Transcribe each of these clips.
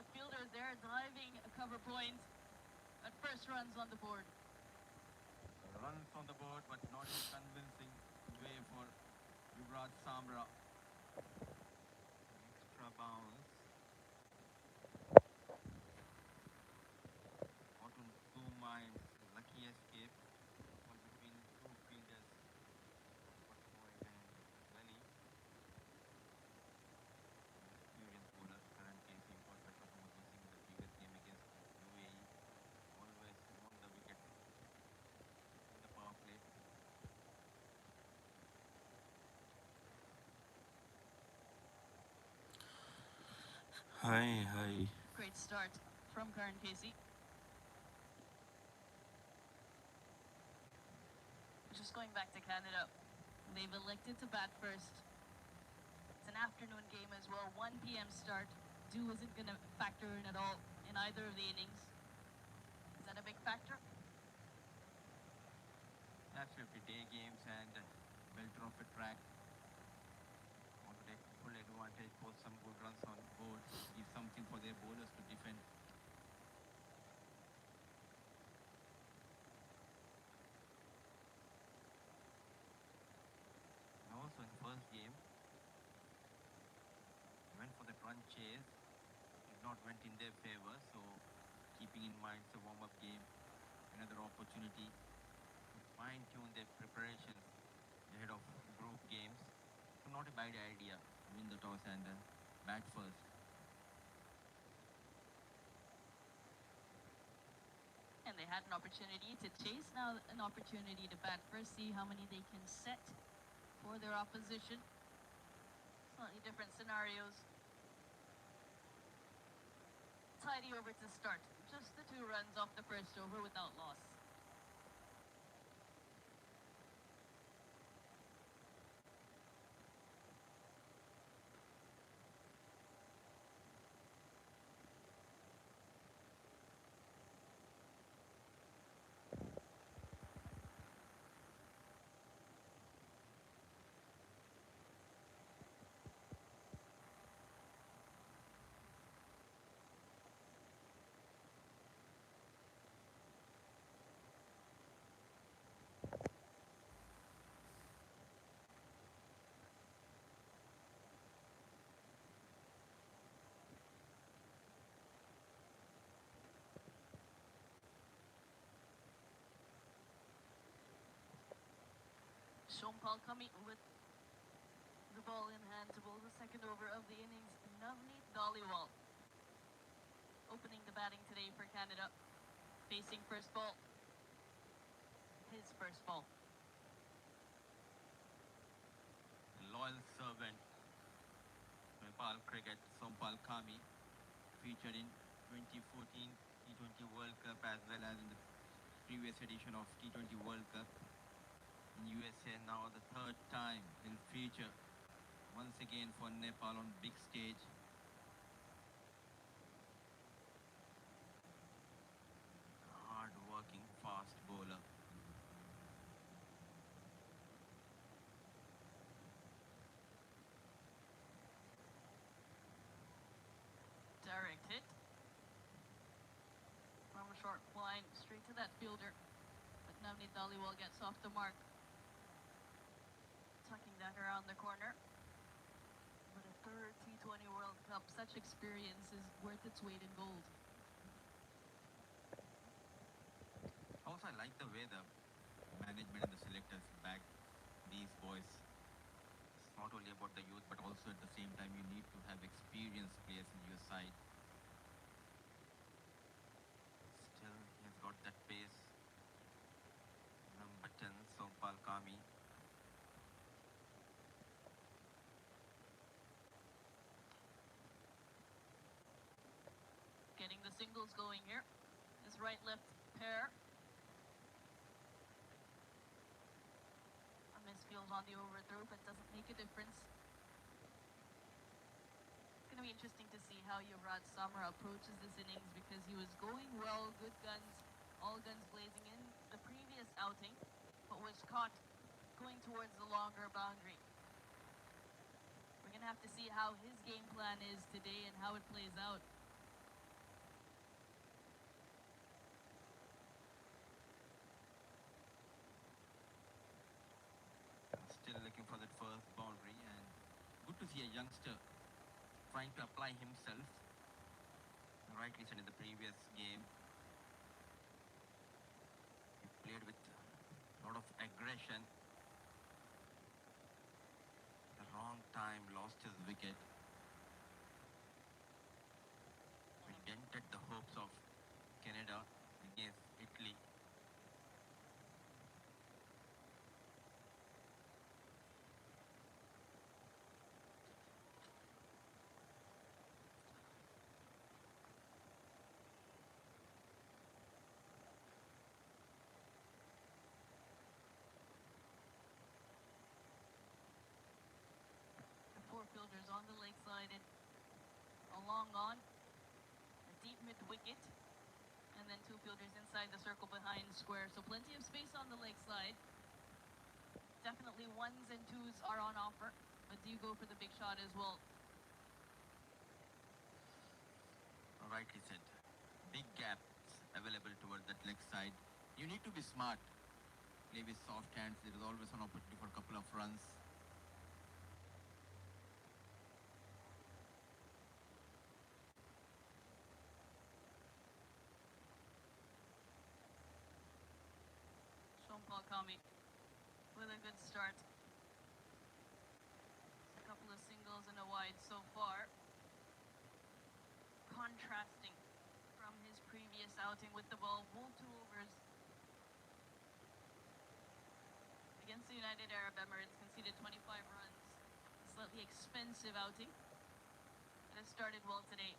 both fielders there diving cover points. At first runs on the board. Runs on the board, but not in convincing way for Yuvraj Samra. Extra bounce. Autumn 2 minds. Lucky escape. Ball between two fielders. White and Valley. Experienced bowler, Karan Casey, got better from losing in the previous game against UAE. Always won the wicket in the power play. Hi. Great start from Karan Casey. Just going back to Canada, they've elected to bat first. It's an afternoon game as well, 1 p.m. start. Dew isn't going to factor in at all in either of the innings. Is that a big factor? Absolutely, day games and belter of a track. Want to take full advantage, post some good runs on board, give something for their bowlers to defend. And also in first game, went for the run chase, did not went in their favor. So keeping in mind it's a warm-up game, another opportunity to fine-tune their preparations ahead of group games. So not a bad idea, win the toss and bat first. And they had an opportunity to chase, now an opportunity to bat first, see how many they can set for their opposition. Slightly different scenarios. Tidy over to start. Just the 2 runs off the first over without loss. Shompal coming with the ball in hand to bowl the second over of the innings. Navneet Dhaliwal opening the batting today for Canada. Facing first ball. His first ball. A loyal servant, Nepal cricket, Sompal Kami, featured in 2014 T20 World Cup as well as in the previous edition of T20 World Cup in USA. Now the third time he'll feature once again for Nepal on big stage. Hard working fast bowler. Direct hit. From a short line straight to that fielder. But Navneet Dhaliwal gets off the mark. Tucking that around the corner. But a third T20 World Cup, such experience is worth its weight in gold. Also, I like the way the management and the selectors back these boys. It's not only about the youth, but also at the same time you need to have experienced players in your side. Still, he has got that pace. Number 10, Sompal Kami. Getting the singles going here. This right-left pair. A misfield on the overthrow, but doesn't make a difference. It's going to be interesting to see how Yuvraj Samra approaches this innings because he was going well, good guns, all guns blazing in the previous outing, but was caught going towards the longer boundary. We're going to have to see how his game plan is today and how it plays out. see a youngster trying to apply himself. Rightly said, in the previous game, he played with a lot of aggression. The wrong time, lost his wicket. He dented the hopes of Canada against Italy. Four fielders on the leg side and a long on, a deep mid wicket, and then two fielders inside the circle behind square. So plenty of space on the leg side. Definitely ones and twos are on offer, but do you go for the big shot as well? Rightly said. Big gaps available towards that leg side. You need to be smart. Play with soft hands. There is always an opportunity for a couple of runs. Paul Kami with a good start. A couple of singles and a wide so far. Contrasting from his previous outing with the ball. Full 2 overs against the United Arab Emirates, conceded 25 runs. A slightly expensive outing. And it started well today.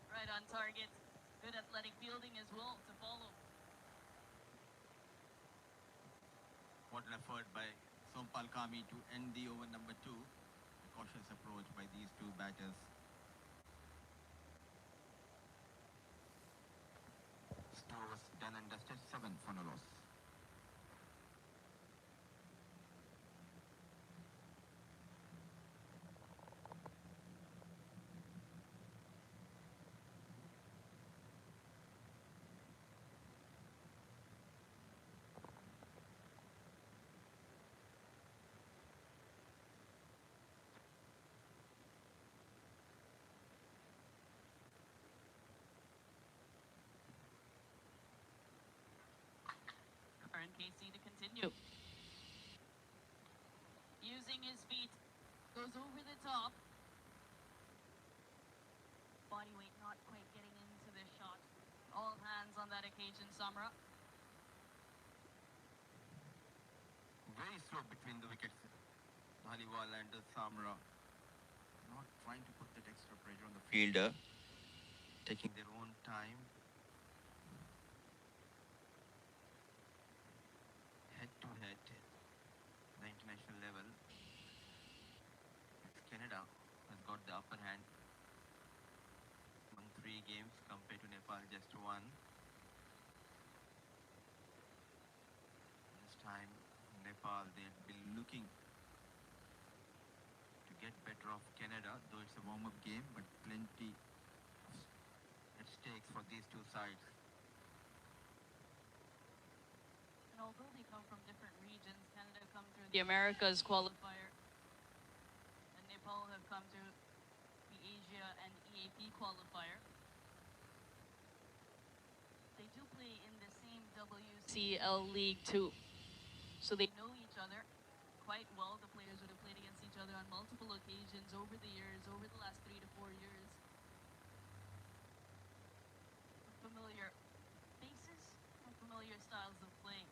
Right on target. Good athletic fielding as well to follow. What an effort by Sompal Kami to end the over number 2. A cautious approach by these two batters. Score was done and dusted, 7 for no loss. And Casey to continue. Using his feet, goes over the top. Body weight not quite getting into this shot. All hands on that occasion, Samra. Very slow between the wickets. Dhaliwal and Samra not trying to put that extra pressure on the fielder. Taking their own time. Head to head. The international level. Canada has got the upper hand. Won 3 games compared to Nepal just 1. This time Nepal, they've been looking to get better of Canada, though it's a warm-up game, but plenty at stakes for these two sides. And although they come from different regions, Canada come through the Americas qualifier, and Nepal have come through the Asia and EAP qualifier. They do play in the same WCL League too, so they know each other quite well. The players would have played against each other on multiple occasions over the years, over the last 3 to 4 years. Familiar faces and familiar styles of play.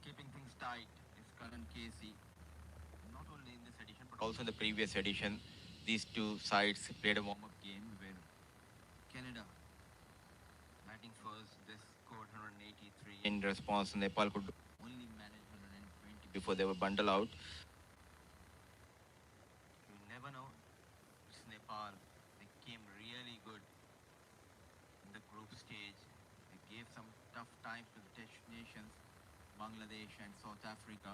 Keeping things tight is Karan Casey. Not only in this edition, but also in the previous edition, these two sides played a warm-up game where Canada batting first. They scored 183. In response, Nepal could only manage 120 before they were bundled out. You never know. It's Nepal. They came really good in the group stage. They gave some tough time to the test nations, Bangladesh and South Africa.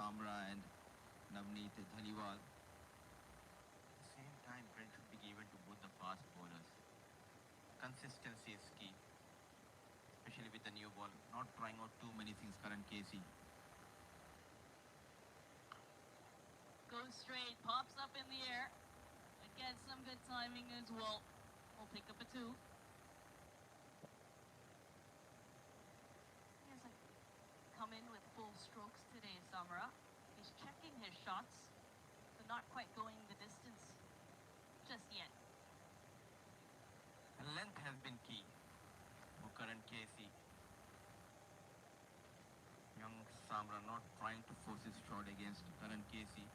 Samra and Navneet Dhaliwal. At the same time, credit should be given to both the fast bowlers. Consistency is key, especially with the new ball. Not trying out too many things, Karan Casey. Goes straight, pops up in the air. Again, some good timing as well. We'll pick up a 2. He hasn't come in with full strokes today, Samra. He's checking his shots, but not quite going the distance just yet. And length has been key for Karan Casey. Young Samra not trying to force his shot against Karan Casey.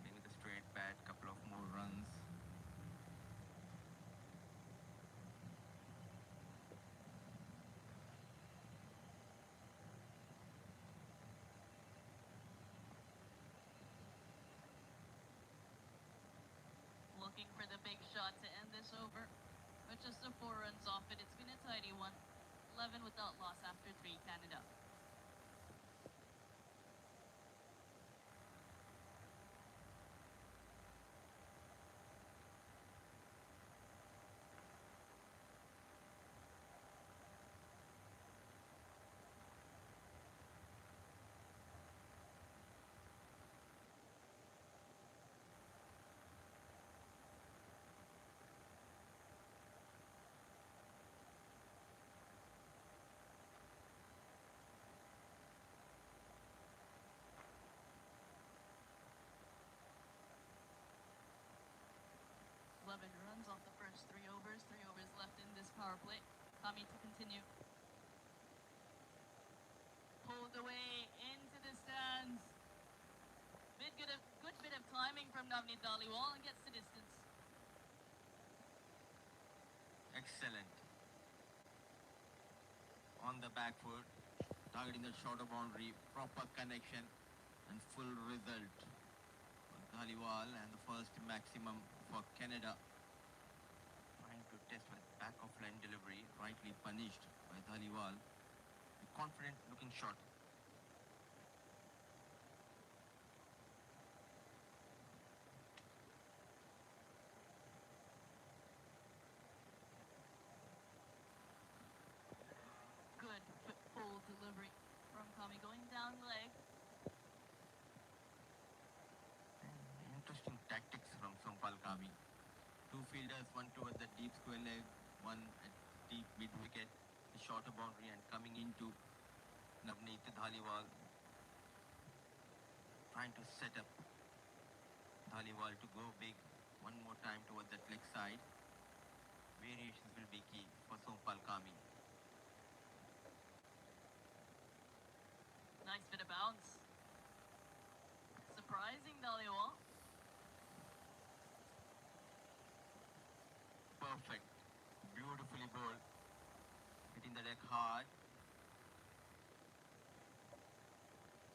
Playing with a straight bat, couple of more runs. Looking for the big shot to end this over. But just the 4 runs off it. It's been a tidy one. 11 without loss after 3, Canada. Runs off the first 3 overs. 3 overs left in this power play. Kami to continue. Pulled away into the stands. Good bit of timing from Navneet Dhaliwal and gets the distance. Excellent. On the back foot, targeting the shorter boundary, proper connection and full result for Dhaliwal, and the first maximum for Canada. Trying to test with back of line delivery, rightly punished by Dhaliwal. A confident looking shot. Good full delivery from Kami going down leg. Interesting tactics from Sompal Kami. 2 fielders, one towards the deep square leg, one at deep mid wicket, the shorter boundary, and coming into Navneet Dhaliwal. Trying to set up Dhaliwal to go big one more time towards that leg side. Variations will be key for Sompal Kami. Nice bit of bounce. Surprising Dhaliwal. Perfect. Beautifully bowled. Hitting the leg hard.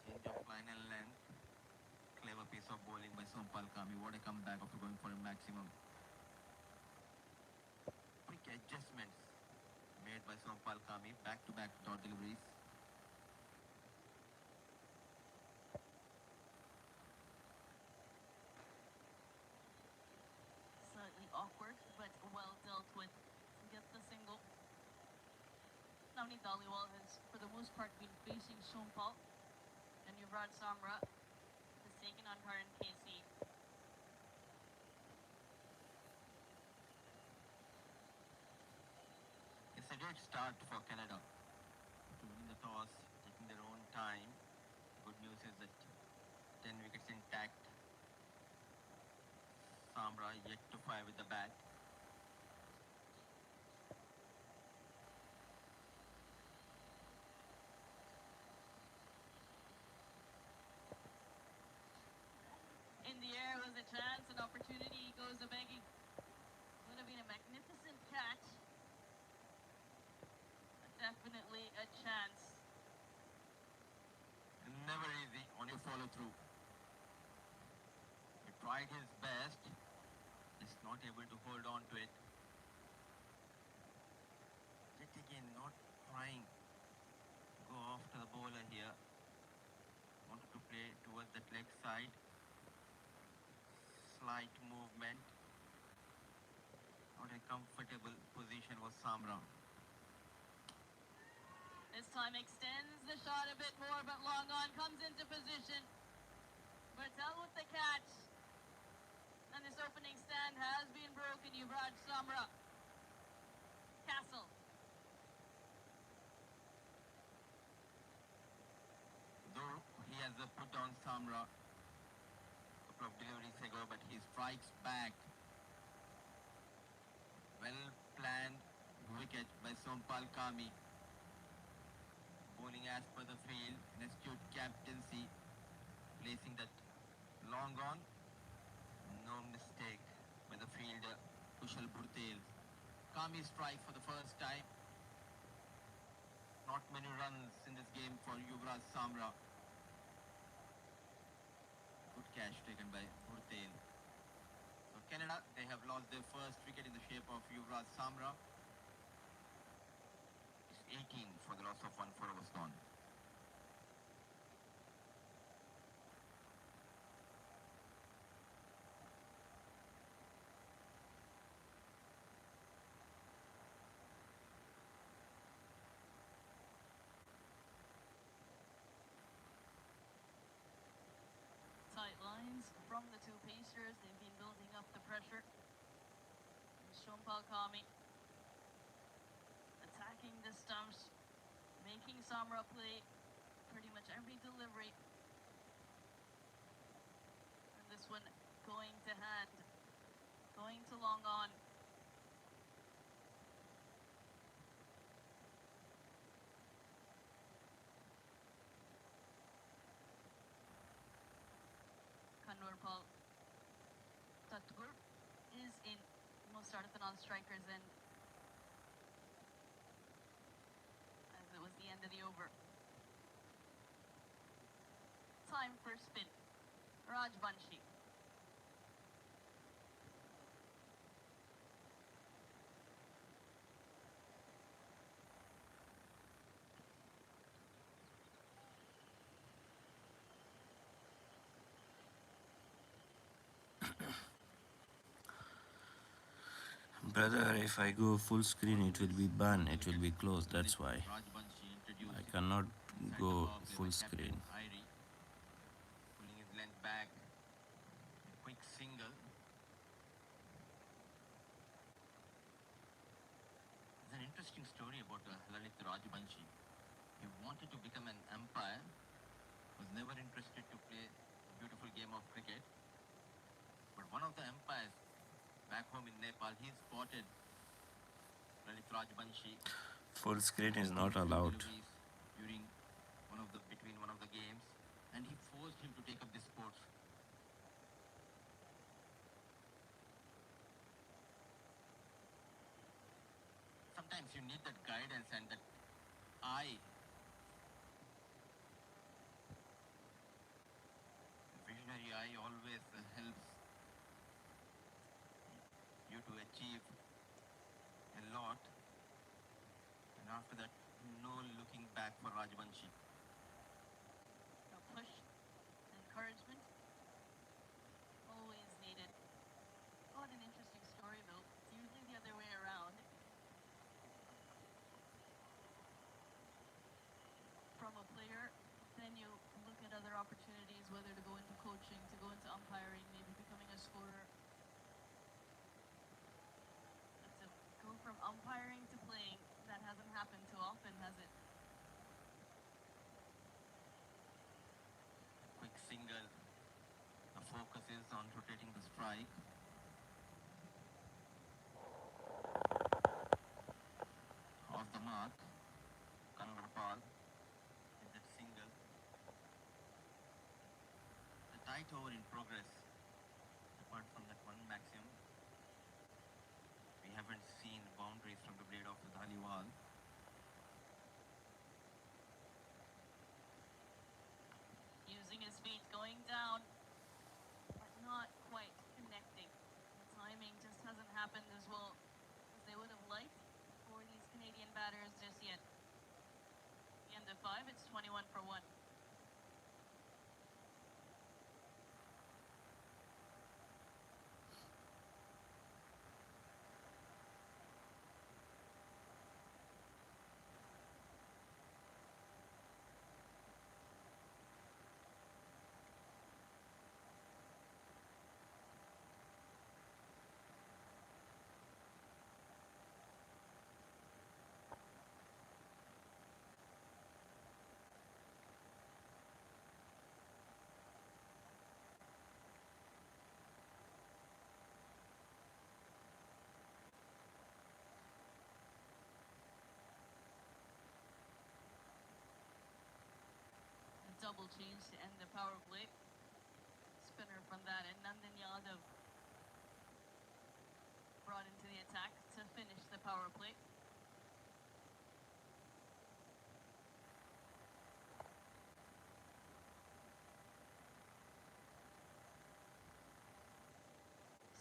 Change of line and length. Clever piece of bowling by Sompal Kami. What a comeback after going for a maximum. Quick adjustments made by Sompal Kami. Back-to-back dot deliveries. Slightly awkward, but well dealt with to get the single. Navneet Dhaliwal has, for the most part, been facing Sompal. And Yuvraj Samra has taken on Karan Casey. It's a great start for Canada. To win the toss, taking their own time. Good news is that 10 wickets intact. Samra yet to fire with the bat. In the air was a chance, an opportunity, goes a begging. Would have been a magnificent catch. Definitely a chance. Never easy on your follow through. He tried his best, is not able to hold on to it. Yet again, not trying. Go after the bowler here. Wanted to towards that leg side. Slight movement. Not a comfortable position was Samra. This time extends the shot a bit more, but long on comes into position. Bertel with the catch. And this opening stand has been broken. Yuvraj Samra. Castle. Though he has put on Samra a couple of deliveries ago, but he strikes back. Well planned wicket by Sompal Kami. Bowling as per the field, an astute captaincy, placing that long on. No mistake by the fielder, Kushal Burtel. Kami strike for the first time. Not many runs in this game for Yuvraj Samra. Good catch taken by Burtel. So Canada, they have lost their first wicket in the shape of Yuvraj Samra. It's 18 for the loss of 1 4 overs gone. Tight lines from the two pacers. They've been building up the pressure. Shompal Kami attacking the stumps, making Samra play pretty much every delivery. And this one going to hand, going to long on. Kanwarpal Tatgur is in. We'll start at the non-strikers end, as it was the end of the over. Time for spin. Raj Banshi. Brother, if I go full screen, it will be banned, it will be closed, that's why. Raj Banshi introduced I cannot inside the go power play full by screen. captain Irie. Pulling his length back. A quick single. There's an interesting story about Lalit Rajbanshi. He wanted to become an umpire, was never interested to play a beautiful game of cricket. But one of the umpires back home in Nepal, he spotted Lalit Rajbanshi Full screen is not few allowed. deliveries during between one of the games, and he forced him to take up this sport. Sometimes you need that guidance and that eye. Visionary eye always helps you to achieve a lot. And after that, no looking back for Rajbanshi. A push, encouragement, always needed. What an interesting story though. It's usually the other way around. From a player, then you look at other opportunities, whether to go into coaching, to go into umpiring, maybe becoming a scorer. But to go from umpiring to playing, that hasn't happened too often, has it? Quick single. The focus is on rotating the strike. Off the mark. Kanwarpal with that single. A tight over in progress. Apart from that one maximum, we haven't seen boundaries from the blade of the Dhaliwal. Using his feet, going down, but not quite connecting. The timing just hasn't happened as well as they would have liked for these Canadian batters just yet. The end of 5, it's 21 for 1. double change to end the power play. Spinner from that, and Nandan Yadav brought into the attack to finish the power play.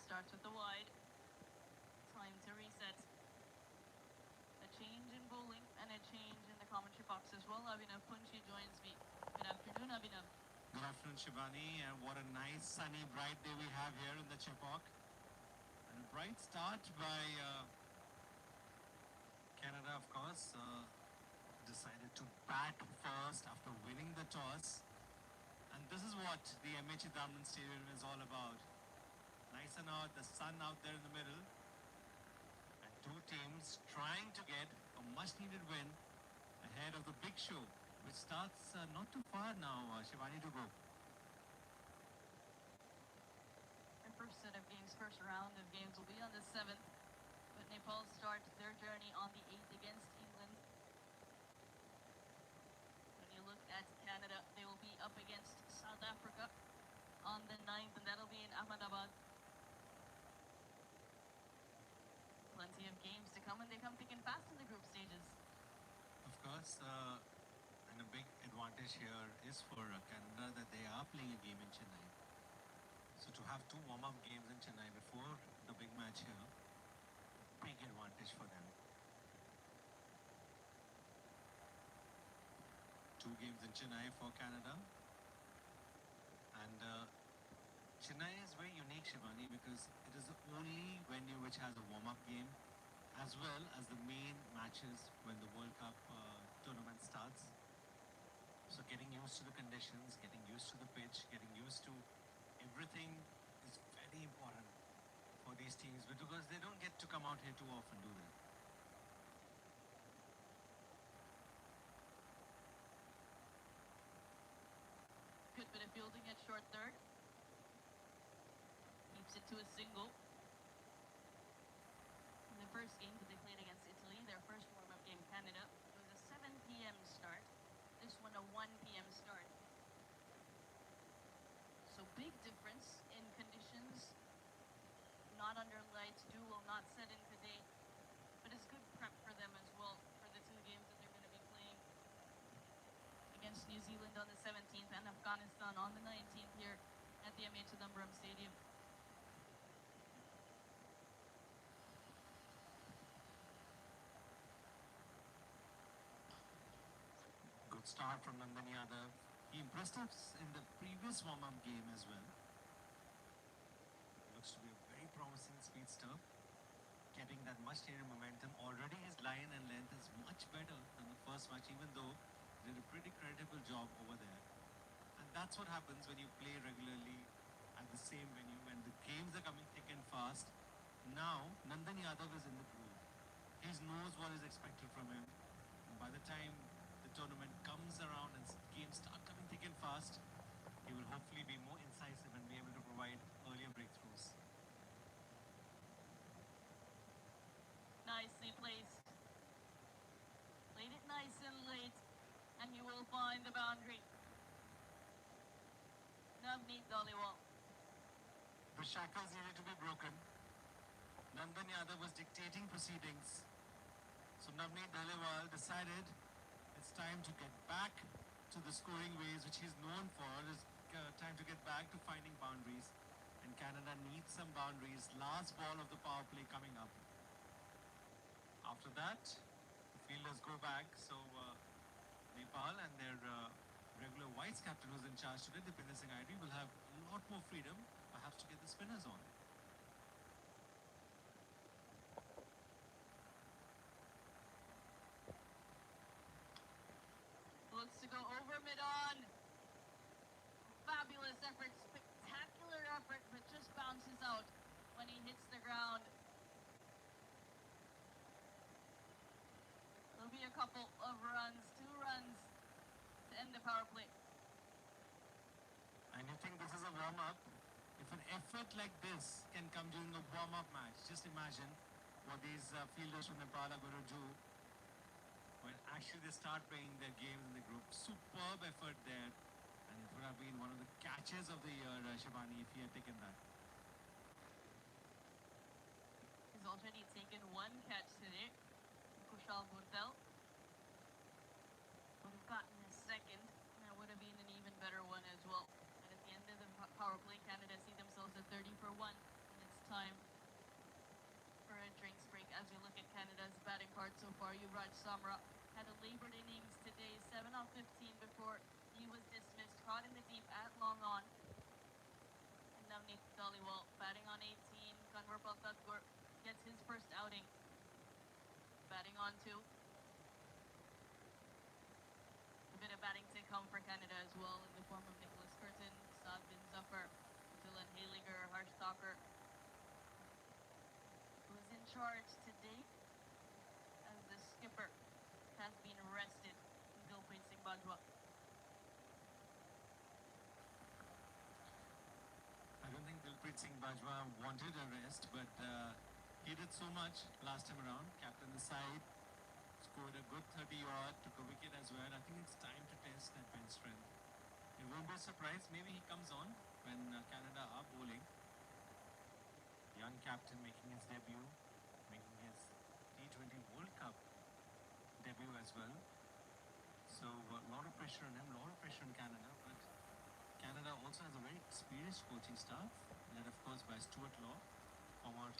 Starts with the wide. Time to reset. A change in bowling and a change in the commentary box as well. Abhinav Punchi joins me. Good afternoon, Abhinav. Good afternoon, Shivani, and what a nice, sunny, bright day we have here in the Chepauk. And a bright start by Canada, of course, decided to bat first after winning the toss. And this is what the MH Darman Stadium is all about. Nice and out, the sun out there in the middle. And two teams trying to get a much-needed win ahead of the big show, which starts not too far now, Shivani, to go. Our first set of games, first round of games will be on the 7th. But Nepal start their journey on the 8th against England. When you look at Canada, they will be up against South Africa on the 9th, and that'll be in Ahmedabad. Plenty of games to come, and they come thick and fast in the group stages. Of course, and a big advantage here is for Canada that they are playing a game in Chennai. So to have two warm-up games in Chennai before the big match here, big advantage for them. Two games in Chennai for Canada. And Chennai is very unique, Shivani, because it is the only venue which has a warm-up game as well as the main matches when the World Cup tournament starts. So getting used to the conditions, getting used to the pitch, getting used to everything is very important for these teams because they don't get to come out here too often, do they? Good bit of fielding at short third. Keeps it to a single. In the first game that they played against Italy, their first warm-up game, Canada, it was a 7 p.m. start. This one a 1 p.m. start. So big difference in conditions. Not under lights, dew will not set in today, but it's good prep for them as well for the two games that they're going to be playing against New Zealand on the 17th and Afghanistan on the 19th here at the MH Chidambaram Stadium. Good start from Nandan Yadav. He impressed us in the previous warm-up game as well. Looks to be a very promising speedster. Getting that much needed momentum. Already his line and length is much better than the first match, even though he did a pretty creditable job over there. And that's what happens when you play regularly at the same venue, when the games are coming thick and fast. Now, Nandan Yadav is in the groove. He knows what is expected from him. And by the time the tournament comes around and games start coming thick and fast, he will hopefully be more incisive and be able to provide earlier breakthroughs. Nicely placed. Played it nice and late, and you will find the boundary. Navneet Dhaliwal. The shackles needed to be broken. Nandan Yadav was dictating proceedings. So Navneet Dhaliwal decided it's time to get back to the scoring ways which he's known for. It's time to get back to finding boundaries. And Canada needs some boundaries. Last ball of the power play coming up. After that, the fielders go back. So Nepal and their regular vice captain who's in charge today, Dipinder Singh Airi, will have a lot more freedom perhaps to get the spinners on. Looks to go over mid-on. Fabulous effort, spectacular effort, but just bounces out when he hits the ground. There'll be a couple of runs, 2 runs to end the power play. And you think this is a warm-up? If an effort like this can come during a warm-up match, just imagine what these fielders from Nepal are going to do when actually they start playing their games in the group. Superb effort there would have been one of the catches of the year, Shivani, if he had taken that. He's already taken one catch today. Kushal Bundel would have gotten his second, and that would have been an even better one as well. And at the end of the power play, Canada see themselves at 30 for 1, and it's time for a drinks break as we look at Canada's batting card so far. Yuvraj Samra had a labored innings today, 7 off 15 before he was dismissed, caught in the deep at long on. And Navneet Dhaliwal batting on 18. Kanwarpal Tadkur gets his first outing, batting on 2. A bit of batting to come for Canada as well in the form of Nicholas Curtin, Saad Bin Zafar, Dylan Haliger, Harsh Thakur, who's in charge today as the skipper has been rested, Gulpreet Singh Bajwa. I don't think Gulpreet Singh Bajwa wanted a rest, but he did so much last time around. Captained the side, scored a good 30-odd, took a wicket as well. I think it's time to test that bench strength. It won't be a surprise. Maybe he comes on when Canada are bowling. Young captain making his debut, making his T20 World Cup debut as well. So a lot of pressure on him, a lot of pressure on Canada. But Canada also has a very experienced coaching staff, led of course by Stuart Law, former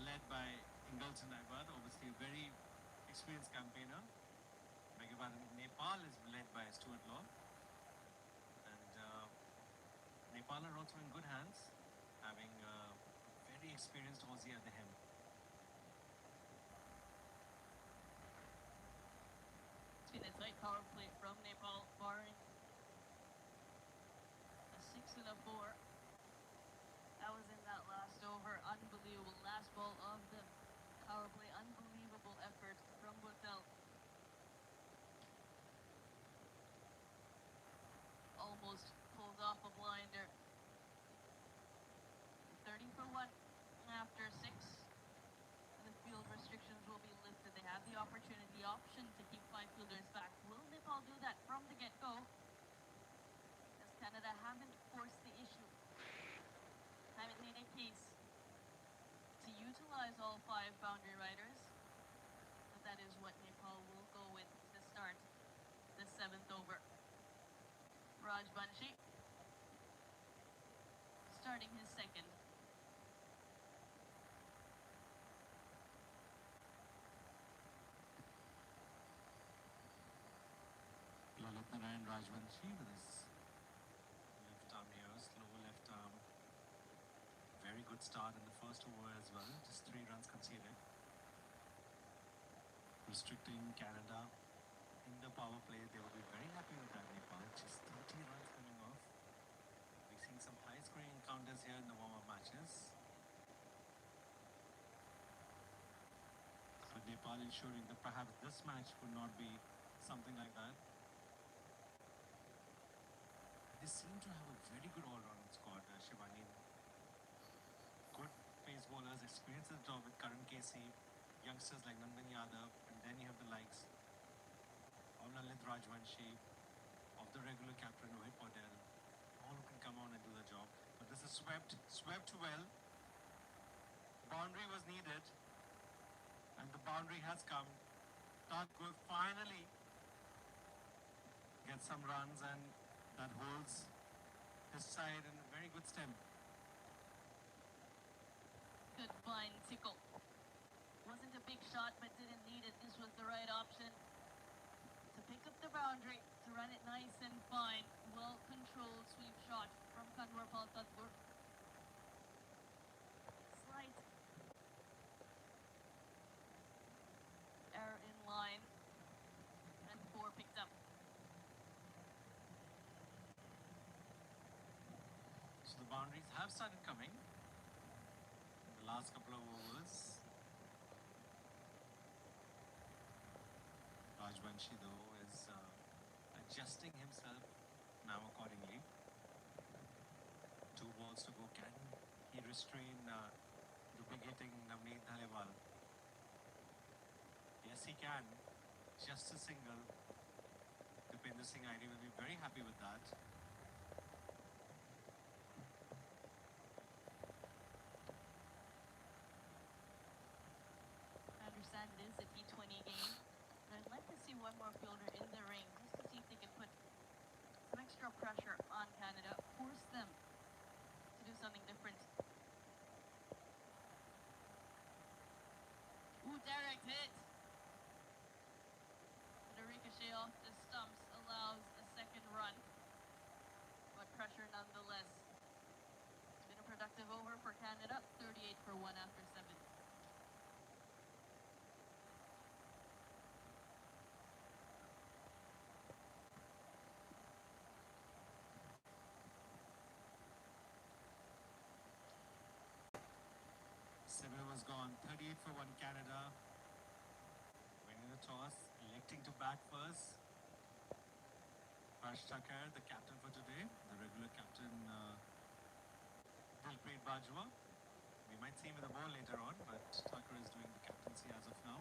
led by Ingolson Ibad, obviously a very experienced campaigner. Nepal is led by Stuart Law, and Nepal are also in good hands, having a very experienced Aussie at the helm. It's been a tight power play from Nepal, barring a 6 and a 4. That was in that last over. Unbelievable last ball of the power play. Unbelievable effort from Bundel. Almost pulled off a blinder. 30 for 1 after 6. And the field restrictions will be lifted. They have the option to keep 5 fielders back. Will Nepal do that from the get-go? As Canada haven't forced the issue. Haven't made a case to utilize all 5 boundary riders. But that is what Nepal will go with to start the 7th over. Raj Banshi starting his second. Lalit Narayan Rajvanshi with his left arm here, slow left arm. Very good start in the first over as well, just 3 runs conceded. Restricting Canada in the power play, they will be very happy with that, Nepal. Just 30 runs coming off. We've seen some high scoring encounters here in the warm-up matches. But Nepal ensuring that perhaps this match would not be something like that. They seem to have a very good all-round squad, Shivani. Good pace bowlers, experienced at the job with Karan Casey, youngsters like Nandan Yadav, and then you have the likes of Lalit Rajvanshi, of the regular captain Rohit Patel, all who can come on and do the job. But this is swept well. Boundary was needed, and the boundary has come. Tadkur finally gets some runs, and that holds his side in a very good stem. Good blind tickle. Wasn't a big shot, but didn't need it. This was the right option to pick up the boundary, to run it nice and fine. Well-controlled sweep shot from Kanwarpal Tadkur. Slight error in line, and 4 picked up. So the boundaries have started coming in the last couple of overs. Rajvanshi, though, is adjusting himself now accordingly. 2 balls to go. Can he restrain the big-hitting Navneet Dhaliwal? Yes, he can. Just a single to Dipender Singh ID will be very happy with that. I understand it is a T20 game, but I'd like to see one more fielder in the ring just to see if they can put some extra pressure on Canada, force them to do something different. Ooh, direct hit. But a ricochet off the stumps allows a second run, but pressure nonetheless. It's been a productive over for Canada, 38 for 1 after 7. Seven was gone. 38 for 1 Canada. Winning the toss, electing to bat first. Raj Thakur, the captain for today, the regular captain, Dilpreet Bajwa. We might see him with the ball later on, but Thakur is doing the captaincy as of now.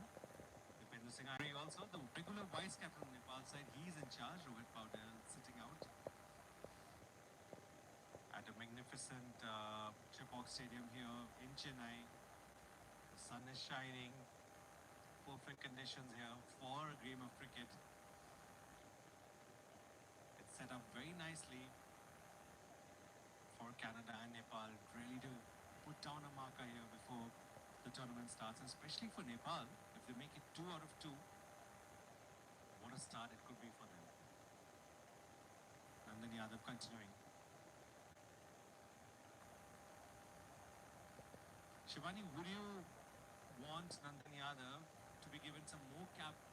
Dipender Singh Ari also, the regular vice captain on the Nepal side, he's in charge. Rohit Paudel sitting out at a magnificent Chipok Stadium here in Chennai. The sun is shining. Perfect conditions here for a game of cricket. It's set up very nicely for Canada and Nepal, really to put down a marker here before the tournament starts, and especially for Nepal, if they make it 2 out of 2, what a start it could be for them. Nandan Yadav continuing. Shivani, would you want Nandan Yadav to be given some more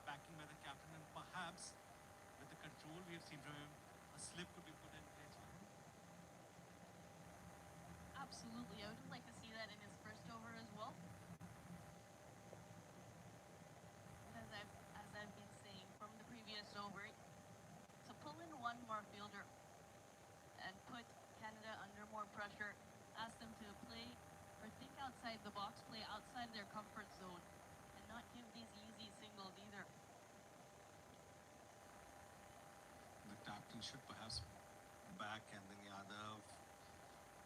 backing by the captain, and perhaps with the control we have seen from him, a slip could be put in place for him? Absolutely, I would like to see that in his first over as well. But as I've been saying from the previous over, to pull in one more fielder and put Canada under more pressure, ask them to play or think outside the box, play outside their comfort zone, and not give these easy singles either. The captain should perhaps back, and then Yadav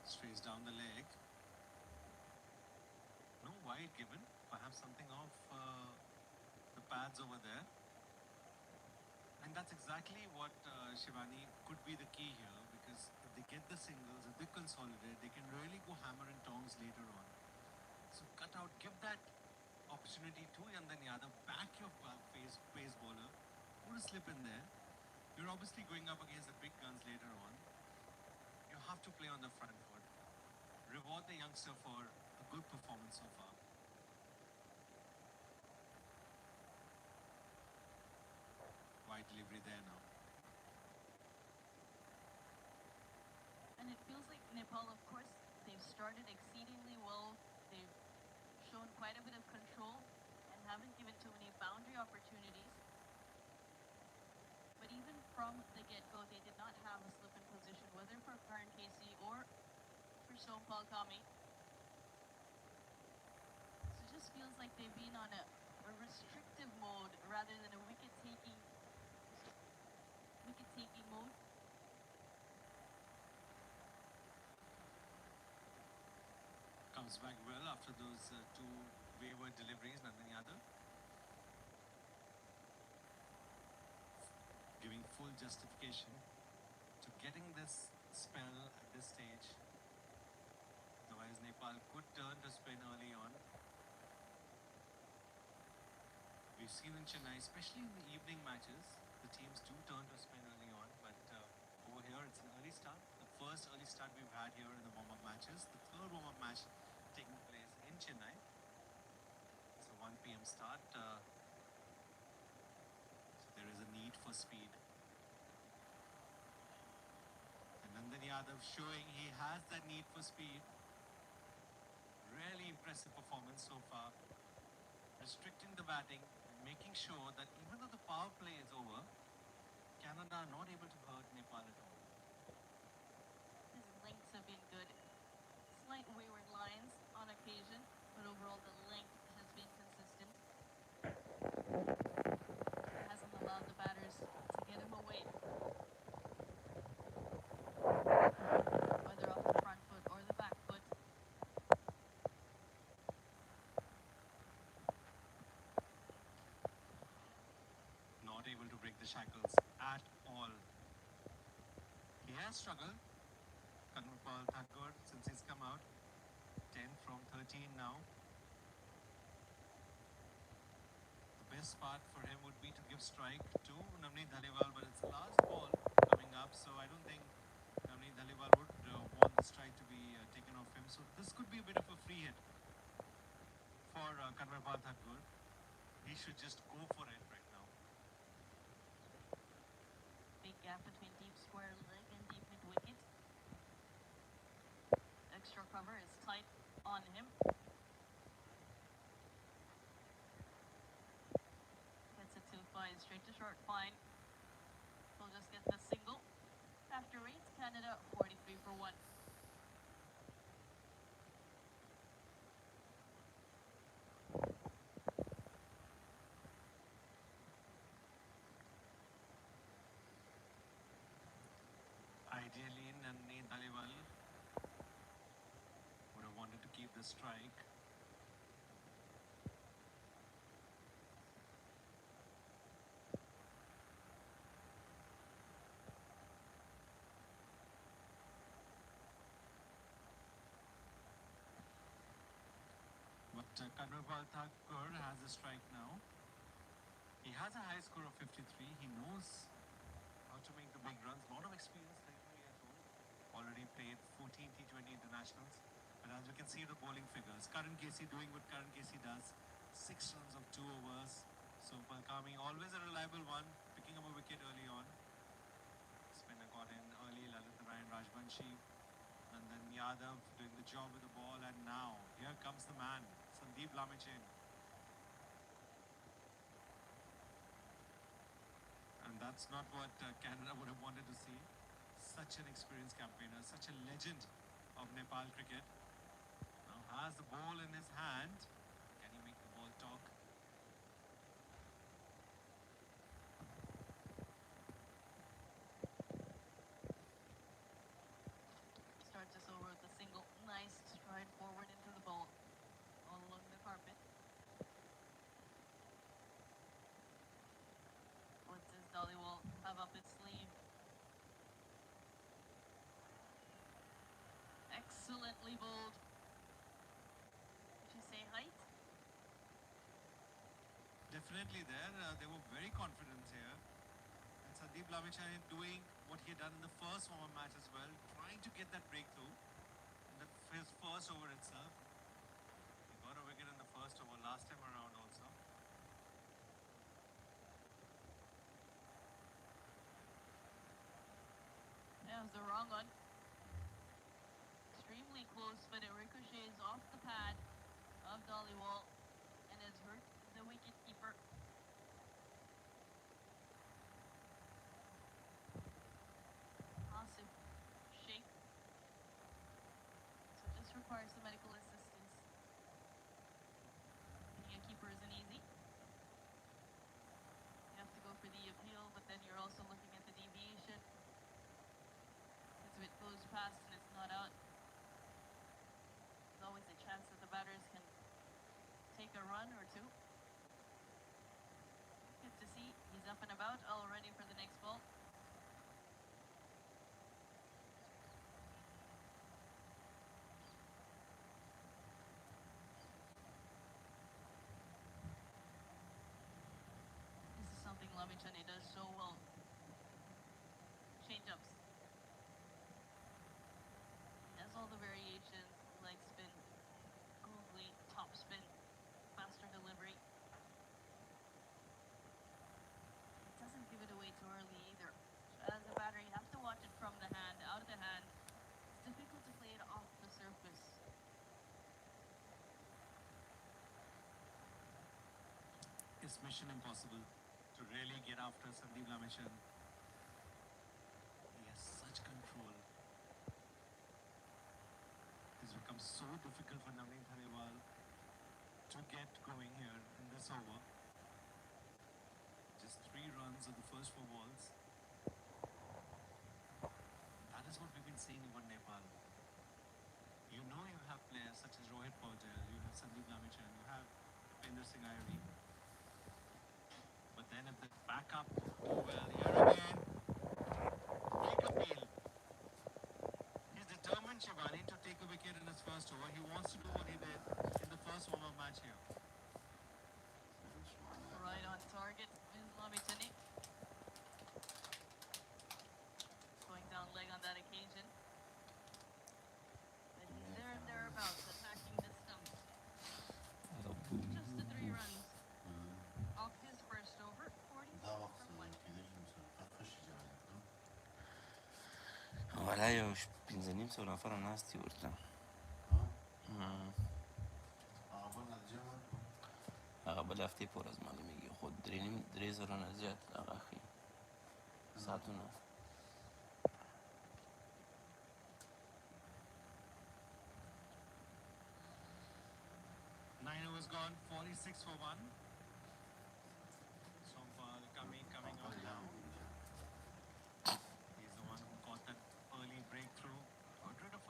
strays down the leg. No wide given, perhaps something off the pads over there. And that's exactly what Shivani could be the key here, because if they get the singles, if they consolidate, they can really go hammer and tongs later on. So cut out, give that opportunity to Nandan Yadav, back your pace bowler, put a slip in there. You're obviously going up against the big guns later on. You have to play on the front foot. Reward the youngster for a good performance so far. Wide delivery there now. And it feels like Nepal, of course, they've started exceedingly well. They've shown quite a bit of control and haven't given too many boundary opportunities. But even from the get-go, they did not have a slip in position, whether for Karan Casey or for Sompal Kami. So it just feels like they've been on a restrictive mode rather than a wicket-taking mode. Comes back well after those two wayward deliveries, Nandan Yadav. Giving full justification to getting this spell at this stage. Otherwise, Nepal could turn to spin early on. We've seen in Chennai, especially in the evening matches, the teams do turn to spin early on, but over here it's an early start. The first early start we've had here in the warm-up matches. The third warm-up match taking place in Chennai. It's a 1 p.m. start. So there is a need for speed. And Nandan Yadav showing he has that need for speed. Really impressive performance so far. Restricting the batting and making sure that even though the power play is over, Canada are not able to hurt Nepal at all. His lengths have been good. Slight wayward lines on occasion, but overall the length has been consistent. It hasn't allowed the batters to get get him away. Whether off the front foot or the back foot. Not able to break the shackles at all. He has struggled. Kanwarpal Thakur, since he's come out, 10 from 13 now. The best part for him would be to give strike to Navneet Dhaliwal, but it's the last ball coming up, so I don't think Navneet Dhaliwal would want the strike to be taken off him. So this could be a bit of a free hit for Kanwarpal Thakur. He should just go for it right now. Big gap between deep square leg and deep mid wicket. Extra cover is tight on him. Gets it to fine, straight to short fine. He'll just get the single. After 8, Canada 43 for 1. Ideally, Navneet Dhaliwal would have wanted to keep the strike. But Kanwarpal Thakur has a strike now. He has a high score of 53. He knows how to make the big runs. A lot of experience, 33 years old. Already played 14 T20 internationals. But as we can see the bowling figures, Karan Casey doing what Karan Casey does. 6 runs of 2 overs. So Palkami, always a reliable one, picking up a wicket early on. Spinner got in early, Lalit Narayan Rajbanshi. And then Yadav doing the job with the ball. And now, here comes the man, Sandeep Lamichin. And that's not what Canada would have wanted to see. Such an experienced campaigner, such a legend of Nepal cricket. Now has the ball in his hand. Can he make the ball talk? Starts us over with a single. Nice stride forward into the ball. All along the carpet. What does Dhaliwal have up its sleeve? Excellently bowled. Did you say height? Definitely there. They were very confident here. And Sandeep Lamichin doing what he had done in the first warm-up match as well, trying to get that breakthrough in his first over itself. He got a wicket in the first over last time around also. That was the wrong one. Extremely close, but it ricochets off the pad of Dhaliwal and has hurt the wicketkeeper. Asif Sheikh. So just requires some medical assistance. Being a keeper isn't easy. You have to go for the appeal, but then you're also looking at the deviation. If it goes past and it's not out, there's always a chance that the batters can take a run or two. Good to see. He's up and about, all ready for the next ball. This is something Lamichin does so well. Change-ups. He has all the variations, leg spin, googly, top spin, faster delivery. It doesn't give it away too early either. As a batter, you have to watch it from the hand, out of the hand. It's difficult to play it off the surface. It's mission impossible to really get after Sandeep Lamichin. He has such control. It's become so difficult for Navneet Dhaliwal to get going here in this over. Just 3 runs of the first 4 balls. seen even Nepal. You know you have players such as Rohit Patel, you have Sandeep Lamichan, you have Pinder Singh Irie. But then if the backup do well, here again, big appeal. He's determined, Shivani, to take a wicket in his first over. He wants to do what he did in the first warm-up match here. Right on target is Lamichan. Going down leg on that occasion. But he's there and thereabouts, attacking the stumps. Just the 3 runs off his first over, 46 for 1. Voilà, eu și pinzenim sau la fără nasty urtă. هغه بل هفتې پورې از معلومیږي خو 3 نه زیات هغه ښي ساعتونه. Nine overs gone, 46 for 1. Sompal coming on now. He's the one who got that early breakthrough. Got rid of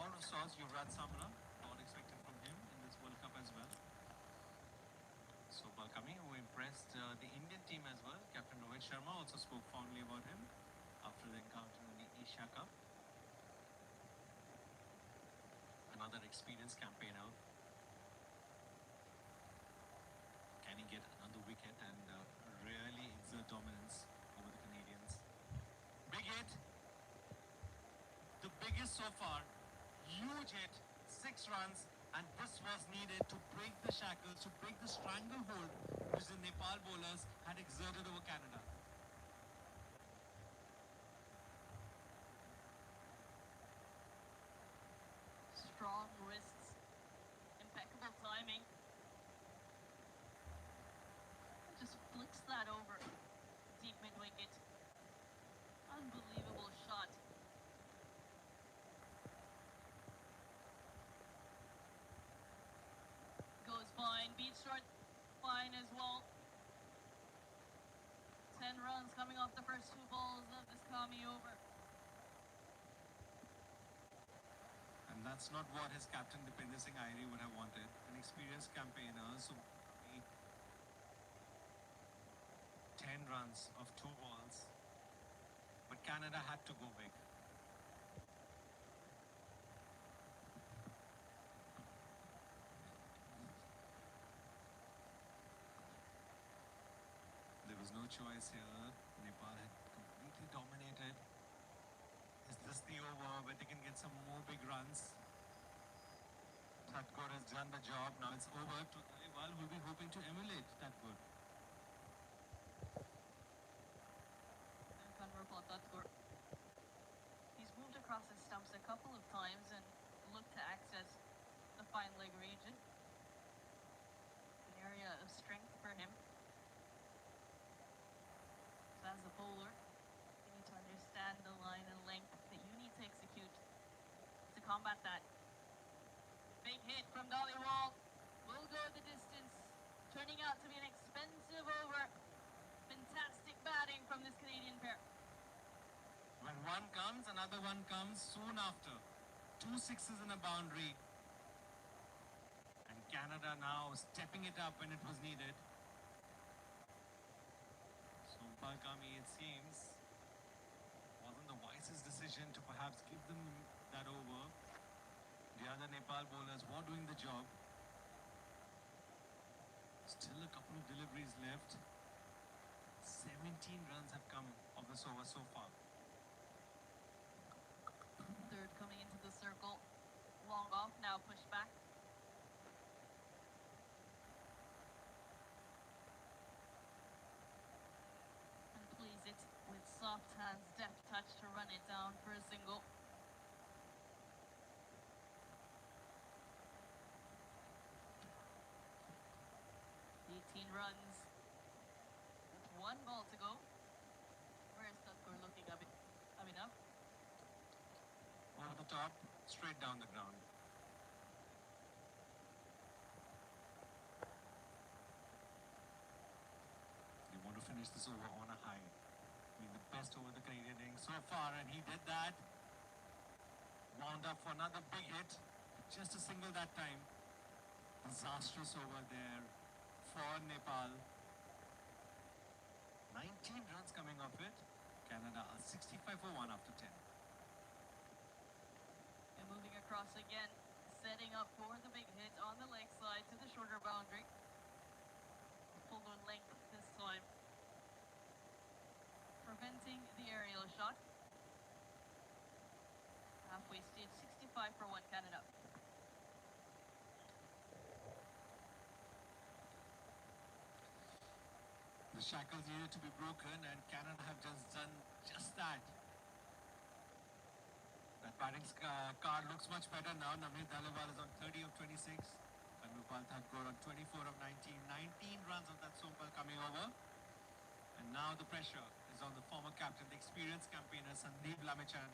out of sorts, Yuvraj Samra. Not expected from him in this World Cup as well. Sompal coming, who impressed the Indian team as well. Captain Rohit Sharma also spoke fondly about him after the encounter in the Asia Cup. Another experienced campaigner. Can he get another wicket and really exert dominance over the Canadians? Big hit. The biggest so far. Huge hit. 6 runs. And this was needed to break the shackles, to break the stranglehold which the Nepal bowlers had exerted over Canada. Strong wrists, impeccable timing. Just flicks that over. Deep mid-wicket. Unbelievable shot. Goes fine, beats short, fine as well. 10 runs coming off the first 2 balls of this Kami over. And that's not what his captain Pinder Singh Irie would have wanted. An experienced campaigner, so 10 runs of 2 balls. But Canada had to go big. There was no choice here. Nepal had completely dominated. Is this the over where they can get some more big runs? Thakur has done the job. Now it's over to Dhaliwal, who will be hoping to emulate Thakur. Thakur. He's moved across his stumps a couple of times and looked to access the fine leg region. An area of strength for him. So as a bowler, you need to understand the line and length that you need to execute to combat that. Big hit from Dhaliwal. Will go the distance. Turning out to be an expensive over. Fantastic batting from this Canadian pair. When one comes, another one comes soon after. 2 sixes in a boundary. And Canada now stepping it up when it was needed. Sompal Kami, it seems, wasn't the wisest decision to perhaps give them that over. The other Nepal bowlers were doing the job. Still a couple of deliveries left. 17 runs have come of this over so far. Third coming into the circle. Long off, now pushed back. And plays it with soft hands, deft touch to run it down for a single. Runs with 1 ball to go. Where's Thakur looking up? Enough. Over the top, straight down the ground. They want to finish this over on a high. I mean, the best over the Canadian innings so far, and he did that. wound up for another big hit. Just a single that time. Disastrous over there for Nepal. 19 runs coming off it. Canada are 65 for 1 after 10. And moving across again, setting up for the big hit on the leg side to the shorter boundary. Pulled on length this time, preventing the aerial shot. Halfway stage, 65 for 1 Canada. The shackles needed to be broken, and Canada have just done just that. That batting card looks much better now. Navneet Dhaliwal is on 30 of 26. Anupal Thakur on 24 of 19. 19 runs of that Sompal coming over. And now the pressure is on the former captain, the experienced campaigner Sandeep Lamichan.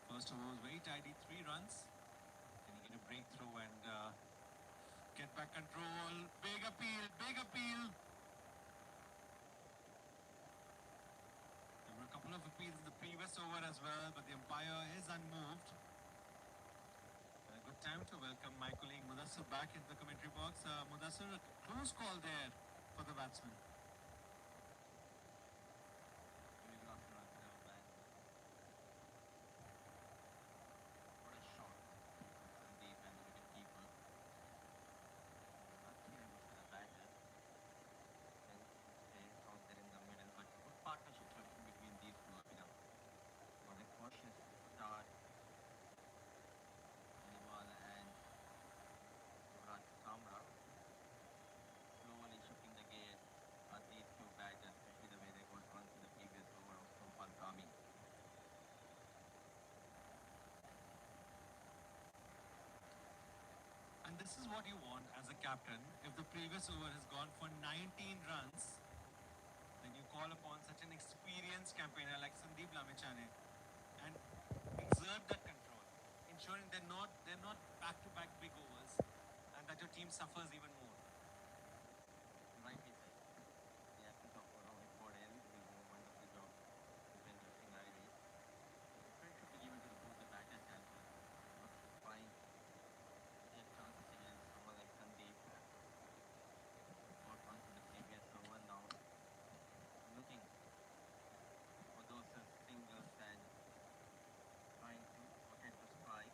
First over was very tidy, 3 runs. Can he get a breakthrough and get back control? Big appeal, big appeal. There were a couple of appeals in the previous over as well, but the umpire is unmoved. A good time to welcome my colleague Mudassir back into the commentary box. Mudassir, a close call there for the batsman. What a shot. Sandeep and the wicketkeeper. Not clear to the batter. Then stays out there in the middle, but good partnership between these two, Abhinav. Was a cautious start. Dhaliwal and Yuvraj Kamra slowly shifting the gears at these two batters, especially the way they got runs in the previous over of Sompal Kami. And this is what you want as a captain. If the previous over has gone for 19 runs, then you call upon such an experienced campaigner like Sandeep Lamichane and exert that control, ensuring they're not back-to-back big overs and that your team suffers even more. Rightly said. The absence of Rohit Patel will do a wonderful job defending Singh Ivy. Credit should be given to both the batters as well. Not trying to take chances against someone like Sandeep. Got runs in the previous over now. Looking for those singles and trying to protect the strike.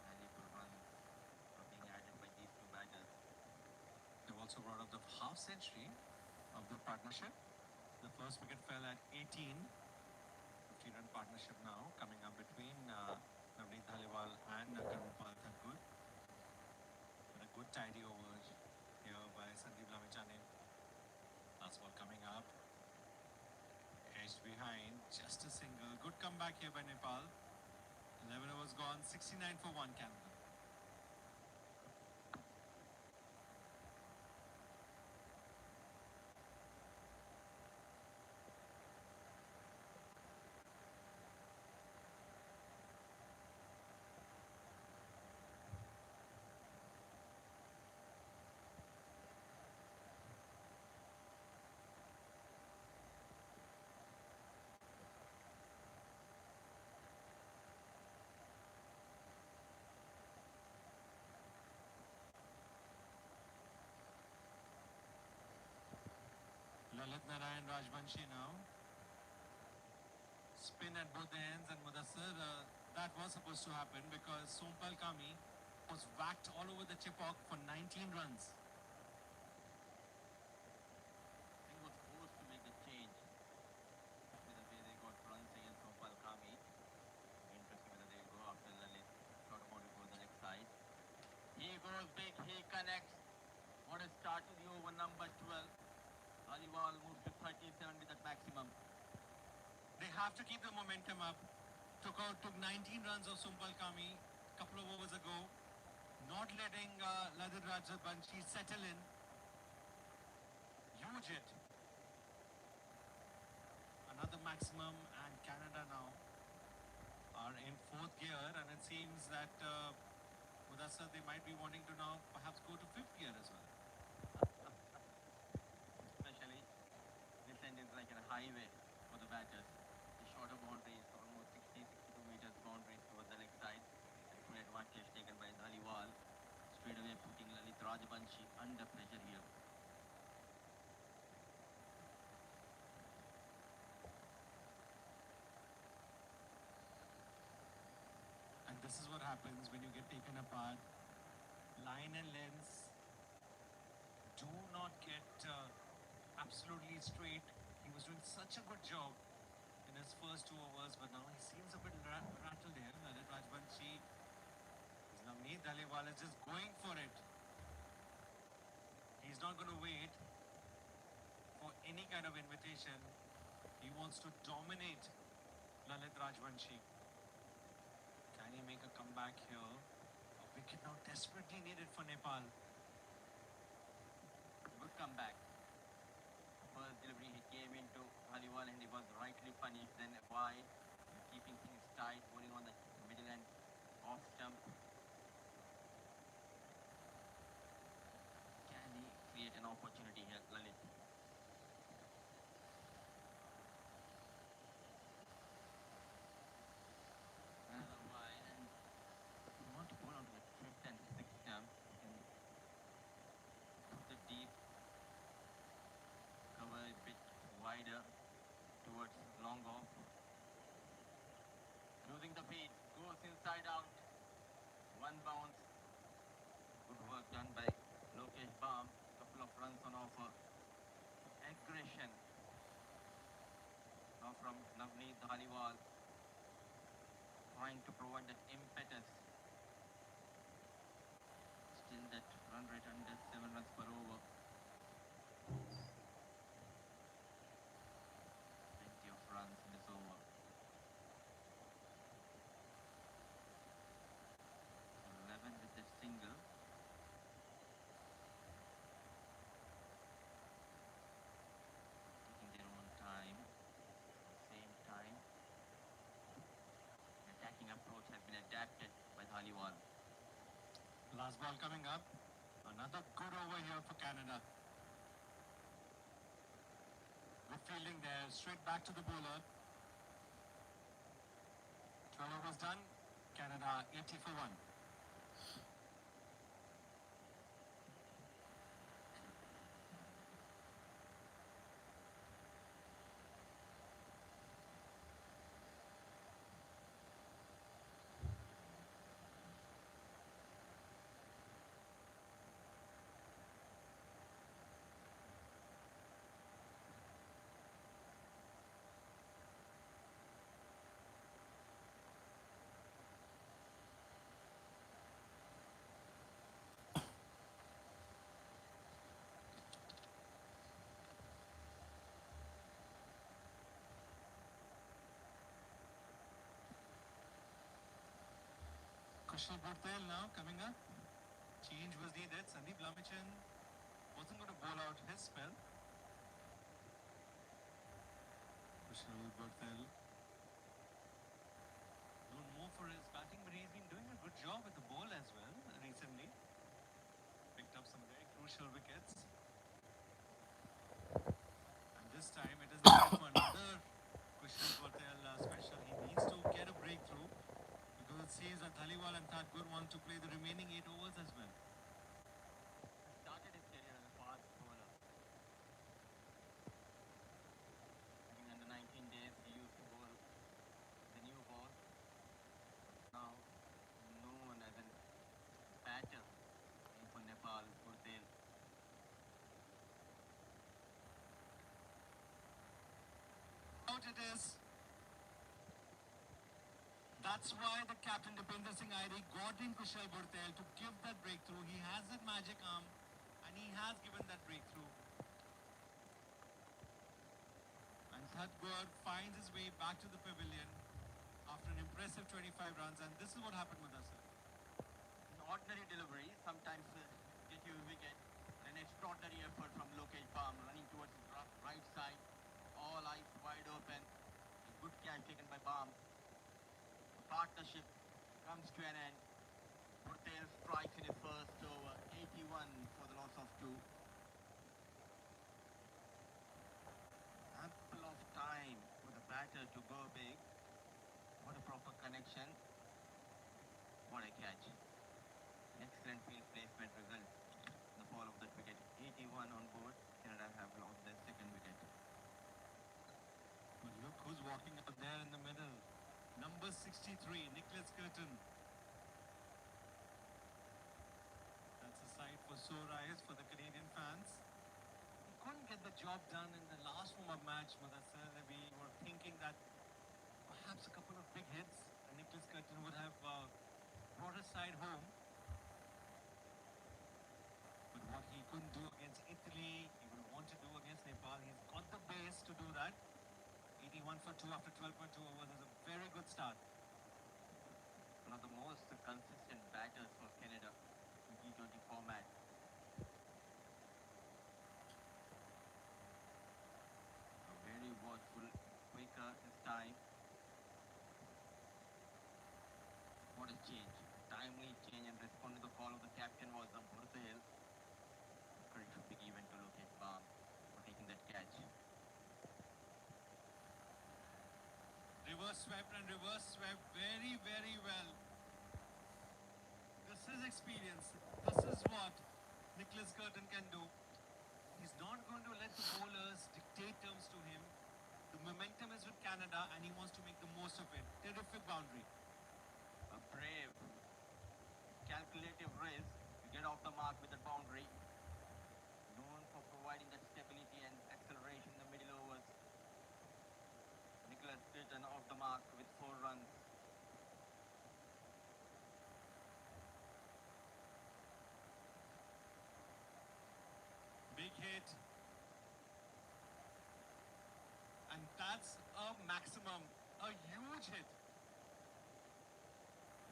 Valuable runs are being added by these two batters. They've also brought up the half century of the partnership. The first wicket fell at 18. 15-run partnership now coming up between Navneet Dhaliwal and Karunpal Thakur. And a good tidy over here by Sandeep Lamichane. Last ball coming up. Edged behind, just a single. Good comeback here by Nepal. 11 overs gone, 69 for 1 Canada. Lalit Narayan Rajbanshi now. Spin at both the ends, and Mudassir, that was supposed to happen because Sompal Kami was whacked all over the chipok for 19 runs. I think was forced to make the change with the way they got runs against Sompal Kami. Interesting whether they'll go after Lalit. Thought about it for the next side. He goes big, he connects. What a start to the over number 12. Dhaliwal moves to 37 with that maximum. They have to keep the momentum up. Took 19 runs of Sompal Kami a couple of overs ago. Not letting Lalit Rajbanshi settle in. Huge hit. Another maximum, and Canada now are in 4th gear, and it seems that Mudassir, they might be wanting to now perhaps go to 5th gear as well. Especially this end is like a highway for the batters. The away, putting Lalit Rajvanshi under pressure here. And this is what happens when you get taken apart. Line and lengths do not get absolutely straight. He was doing such a good job in his first 2 overs, but now he seems a bit rattled here. Lalit Rajvanshi, Navneet Dhaliwal is just going for it. He's not going to wait for any kind of invitation. He wants to dominate Lalit Rajvanshi. Can he make a comeback here? A wicket now desperately needed for Nepal. Good comeback. First delivery he came into Dhaliwal and he was rightly punished. Then wide, keeping things tight, bowling on the middle and off stump. Can he create an opportunity here, Lalit? Another wide, and you want to bowl onto the fifth and sixth stump. You can put the deep cover a bit wider towards long off. Losing the feed, goes inside out. One bounce. Good work done by Lokesh Baum. Couple of runs on offer. Aggression now from Navneet Dhaliwal, trying to provide that impetus. Still that run rate under 7 runs per over. Plenty of runs in this over. 11 with that single. Taking their own time. Same time, the attacking approach has been adapted by Dhaliwal. Last ball coming up. Another good over here for Canada. Good fielding there. Straight back to the bowler. 12 overs done. Canada 80 for 1. Kushal Bhurtel now coming up. Change was needed. Sandeep Lamichan wasn't going to bowl out his spell. Kushal Bhurtel known more for his batting, but he's been doing a good job with the ball as well recently. Picked up some very crucial wickets. And this time it is the time for another Kushal Bhurtel special. He needs to get a breakthrough because it seems that Dhaliwal and Thakur want to play the remaining 8 overs as well. Started his career as a fast bowler. I think under 19 days he used to bowl the new ball. Now known as a batter for Nepal, Bhurtel. Out it is. That's why the captain Dipender Singh Airi got in Kushal Bhurtel to give that breakthrough. He has that magic arm and he has given that breakthrough. And Thakur finds his way back to the pavilion after an impressive 25 runs, and this is what happened with us. An ordinary delivery sometimes get you a wicket. An extraordinary effort from Lokesh Baum running towards the right side. All eyes wide open. A good catch taken by Baum. The partnership comes to an end. Bhurtel strikes in his first over. 81 for the loss of 2. Ample of time for the batter to go big. What a proper connection. What a catch. Excellent. excellent field placement result in the fall of that wicket. 81 on board. Canada have lost their second wicket. But look who's walking out there in the middle. Number 63, Nicholas Curtin. That's a sight for sore eyes for the Canadian fans. He couldn't get the job done in the last warm-up match, Mudassar. We were thinking that perhaps a couple of big hits and Nicholas Curtin would have brought his side home. But what he couldn't do against Italy, he will want to do against Nepal. He's got the base to do that. 81 for 2 after 12.2 overs is a very good start. One of the most consistent batters for Canada in T20 format. A very watchful quicker this time. What a change. Timely change and responding to the call of the captain was the Burthel. Credit should be given to Lokesh Baum for taking that catch. Reverse swept and reverse swept very, very well. This is experience. This is what Nicholas Curtin can do. He's not going to let the bowlers dictate terms to him. The momentum is with Canada and he wants to make the most of it. Terrific boundary. A brave, calculative risk to get off the mark with the boundary. Known for providing that stability and acceleration in the middle overs. Nicholas Curtin off the mark with 4 runs. Big hit. And that's a maximum. A huge hit.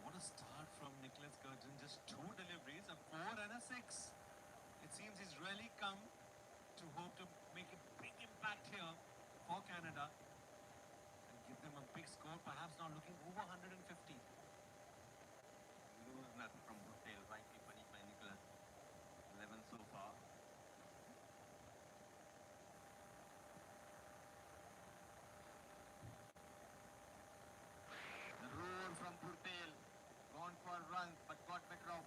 What a start from Nicholas Curtin. Just 2 deliveries, a 4 and a 6. It seems he's really come to hope to make a big impact here for Canada and give them a big score, perhaps not looking over 150. Lose nothing from Burthel, rightly punished by Nicholas. 11 so far. The roar from Burthel. Gone for runs but got better of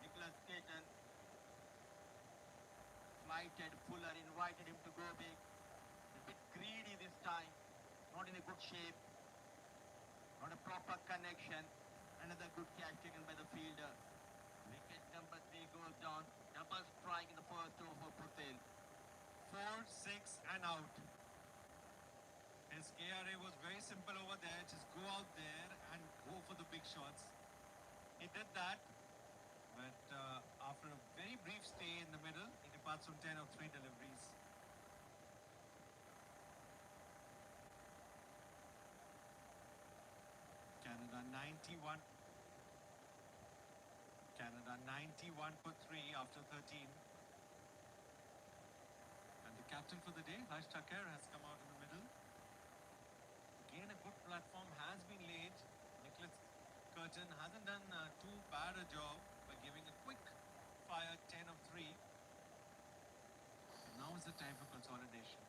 Nicholas Curtin. Slighted Fuller, invited him to go big. A bit greedy this time. Not in a good shape. Not a proper connection. Another good catch taken by the fielder. Wicket number 3 goes down. Double strike in the first over for Burthel. 4, 6 and out. His KRA was very simple over there. Just go out there and go for the big shots. He did that. But after a very brief stay in the middle, he departs on 10 of 3 deliveries. Canada 91. Canada 91 for 3 after 13. And the captain for the day, Harsh Thakur, has come out in the middle. Again, a good platform has been laid. Nicholas Curtin hasn't done too bad a job by giving a quick fire 10 of 3. Now is the time for consolidation.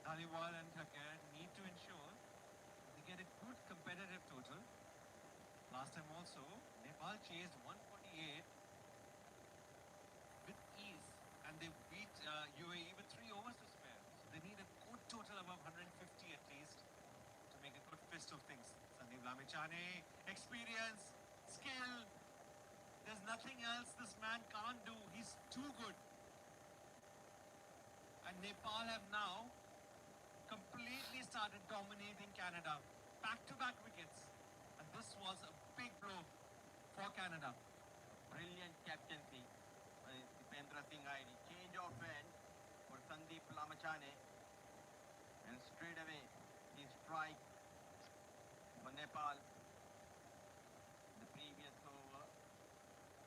Dhaliwal and Thakur need to ensure they get a good competitive total. Last time also, Nepal chased 148 with ease and they beat UAE with 3 overs to spare. So they need a good total above 150 at least to make a good fist of things. Sandeep Lamichhane, experience, skill. There's nothing else this man can't do. He's too good. And Nepal have now completely started dominating Canada. Back-to-back wickets. And this was a big blow for Canada. Brilliant captaincy by Dipendra Singh Airi. Change of end for Sandeep Lamichhane. And straight away he strikes for Nepal. The previous over,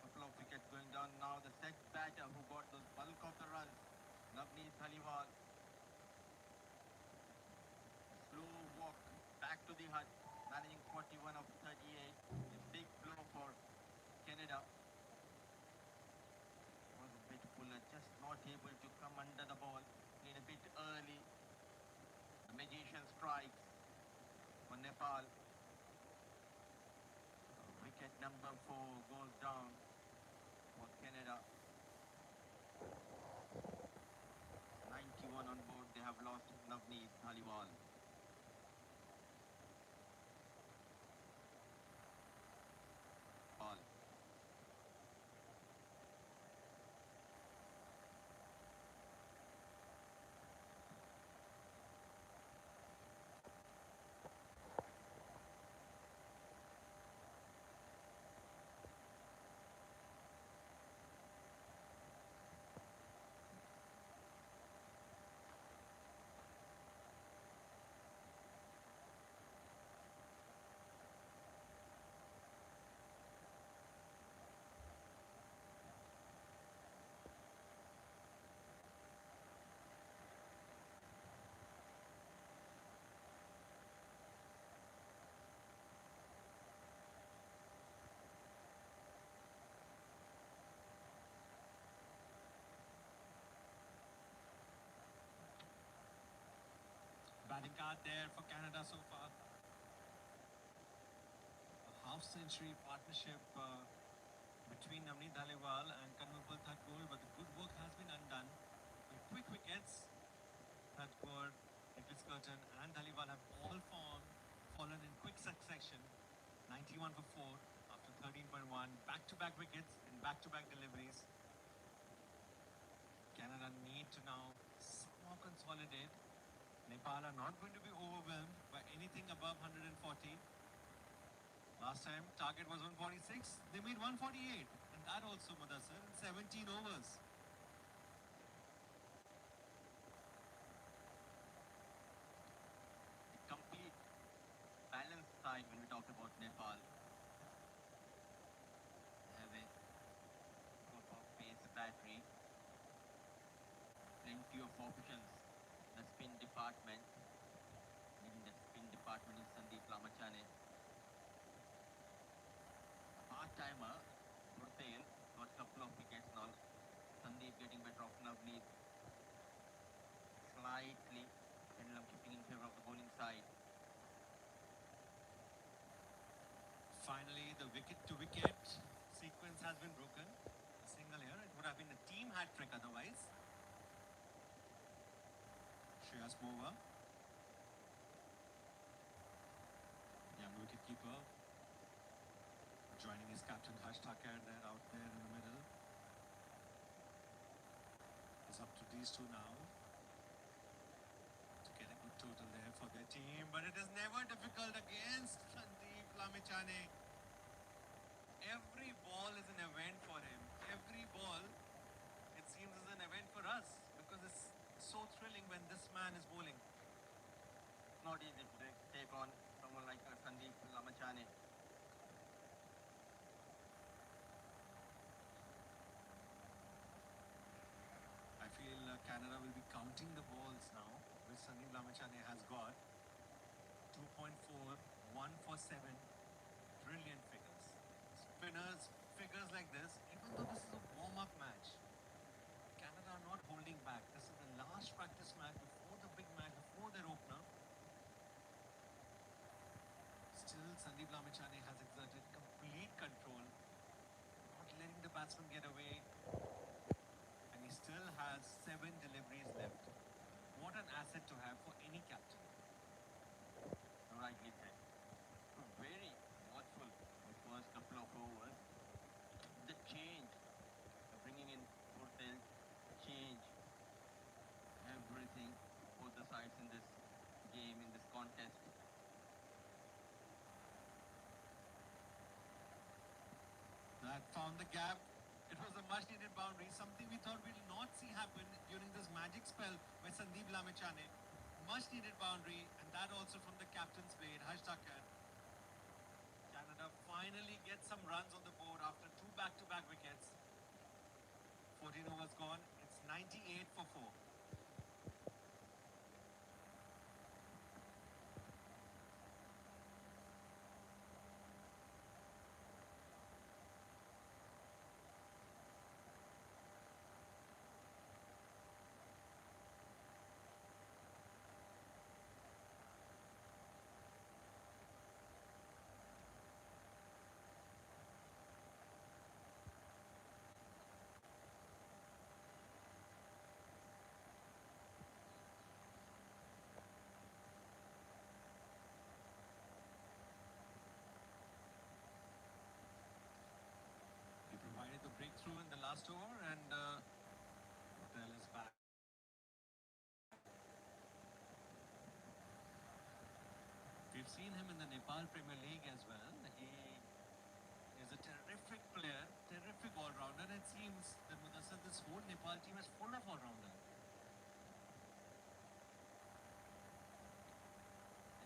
couple of wickets going down. Now the set batter who got the bulk of the runs, Navneet Dhaliwal. Slow walk back to the hut, managing 41 of 38. A big blow for Canada. Was a bit Fuller, just not able to come under the ball. Played a bit early. The magician strikes for Nepal. A wicket Number 4 goes down for Canada. 91 on board. They have lost Navneet Dhaliwal. Ball. Batting card there for Canada so far. A half-century partnership between Navneet Dhaliwal and Kanwarpal Thakur, but the good work has been undone. With quick wickets, Thakur, Nicholas Curtin and Dhaliwal have all fallen in quick succession. 91 for 4 after 13.1. Back-to-back wickets and back-to-back deliveries. Canada need to now somehow consolidate. Nepal are not going to be overwhelmed by anything above 140. Last time target was 146. They made 148, and that also, Mudassar, in 17 overs. The complete balanced side when we talk about Nepal. They have a group of pace battery. Plenty of options. The spin department. Leading the spin department is Sandeep Lamachane. Part-timer, Gurtail, got a couple of wickets now. Sandeep getting better of Navneet. Slightly pendulum shifting in favor of the bowling side. Finally, the wicket-to-wicket sequence has been broken. A single here. It would have been a team hat-trick otherwise. Shreyas Mova, young wicketkeeper, joining his captain Harsh Thakur there out there in the middle. It's up to these two now to get a good total there for their team, but it is never difficult against Sandeep Lamachane. Every ball is an event for him. Every ball, it seems, is an event for us because it's so thrilling when this man is bowling. Not easy to take on someone like Sandeep Lamachane. I feel Canada will be counting the balls now, which Sandeep Lamachane has got. 2.4, 1 for 7. Brilliant figures. Spinners, figures like this, even though this is a warm-up match, Canada are not holding back. This is the last practice match before the big match, before their opener. Still, Sandeep Lamachane has exerted complete control, not letting the batsman get away, and he still has 7 deliveries left. What an asset to have for any captain. Rightly said. Very watchful the first couple of overs. The change, bringing in Gurtail, change everything, both the sides in this game, in this contest. That found the gap. It was a much-needed boundary, something we thought we'll not see happen during this magic spell by Sandeep Lamachane. Much-needed boundary, and that also from the captain's blade, Harsh Thakur. Canada finally gets some runs on the board after 2 back-to-back wickets. 14 overs gone. It's 98 for 4. we've seen him in the Nepal Premier League as well. He is a terrific player, terrific all-rounder, and it seems that Mudassir, this whole Nepal team is full of all-rounders.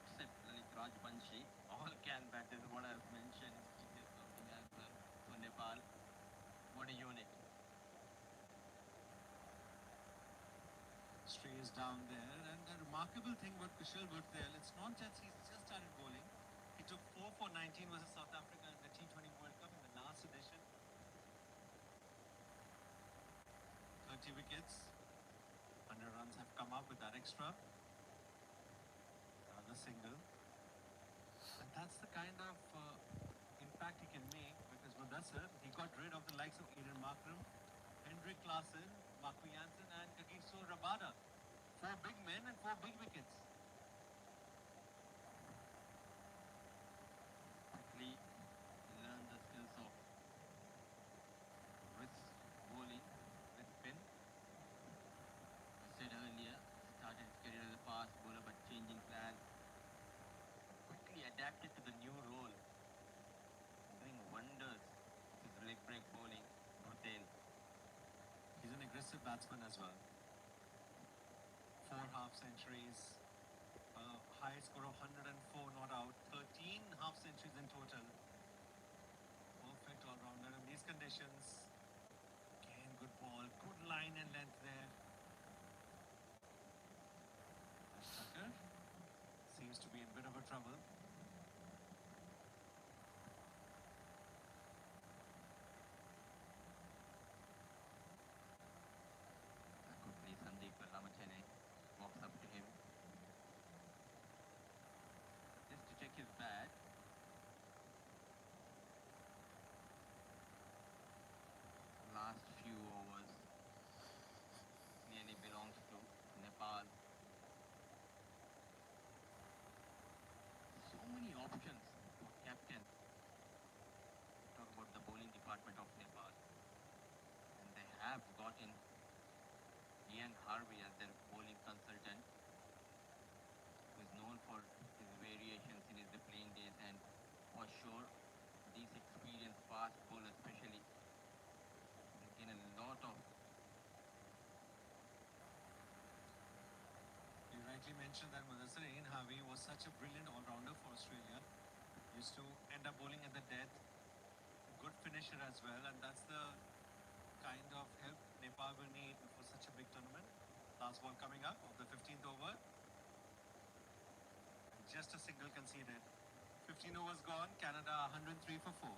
Except Lalit Rajbanshi, all can bat. This is what I've mentioned. It is something as well. So Nepal, what a unit. Strays down there, and the remarkable thing about Kushal Bhurtel, it's not just he's just started bowling. He took 4 for 19 versus South Africa in the T20 World Cup in the last edition. 30 wickets. 100 runs have come up with that extra. Another single. And that's the kind of impact he can make, because Mudassir, he got rid of the likes of Aiden Markram, Hendrik Klaasen, Marco Jansen and Kagiso Rabada. 4 big men and 4 big wickets. Quickly learn the skills of wrist bowling with spin. I said earlier, started his career as a fast bowler but changing plan. Quickly adapted to the new role, doing wonders with leg break bowling. Bhurtel. He's an aggressive batsman as well. 4 half centuries, high score of 104 not out, 13 half centuries in total. Perfect all-rounder in these conditions. Again, good ball, good line and length there. And Tucker seems to be in a bit of a trouble. Quickly Sandeep Lamachene walks up to him just to check his bat. Last few overs clearly belongs to Nepal. So many options for captain. Talk about the bowling department of Nepal. And they have got in Ian Harvey as their bowling consultant, who is known for his variations in his playing days, and for sure these experienced fast bowlers especially gain a lot of. You rightly mentioned that Mudassir Ian Harvey was such a brilliant all-rounder for Australia. Used to end up bowling at the death. Good finisher as well, and that's the kind of help Nepal will need for such a big tournament. Last ball coming up of the 15th over. Just a single conceded. 15 overs gone, Canada 103 for 4.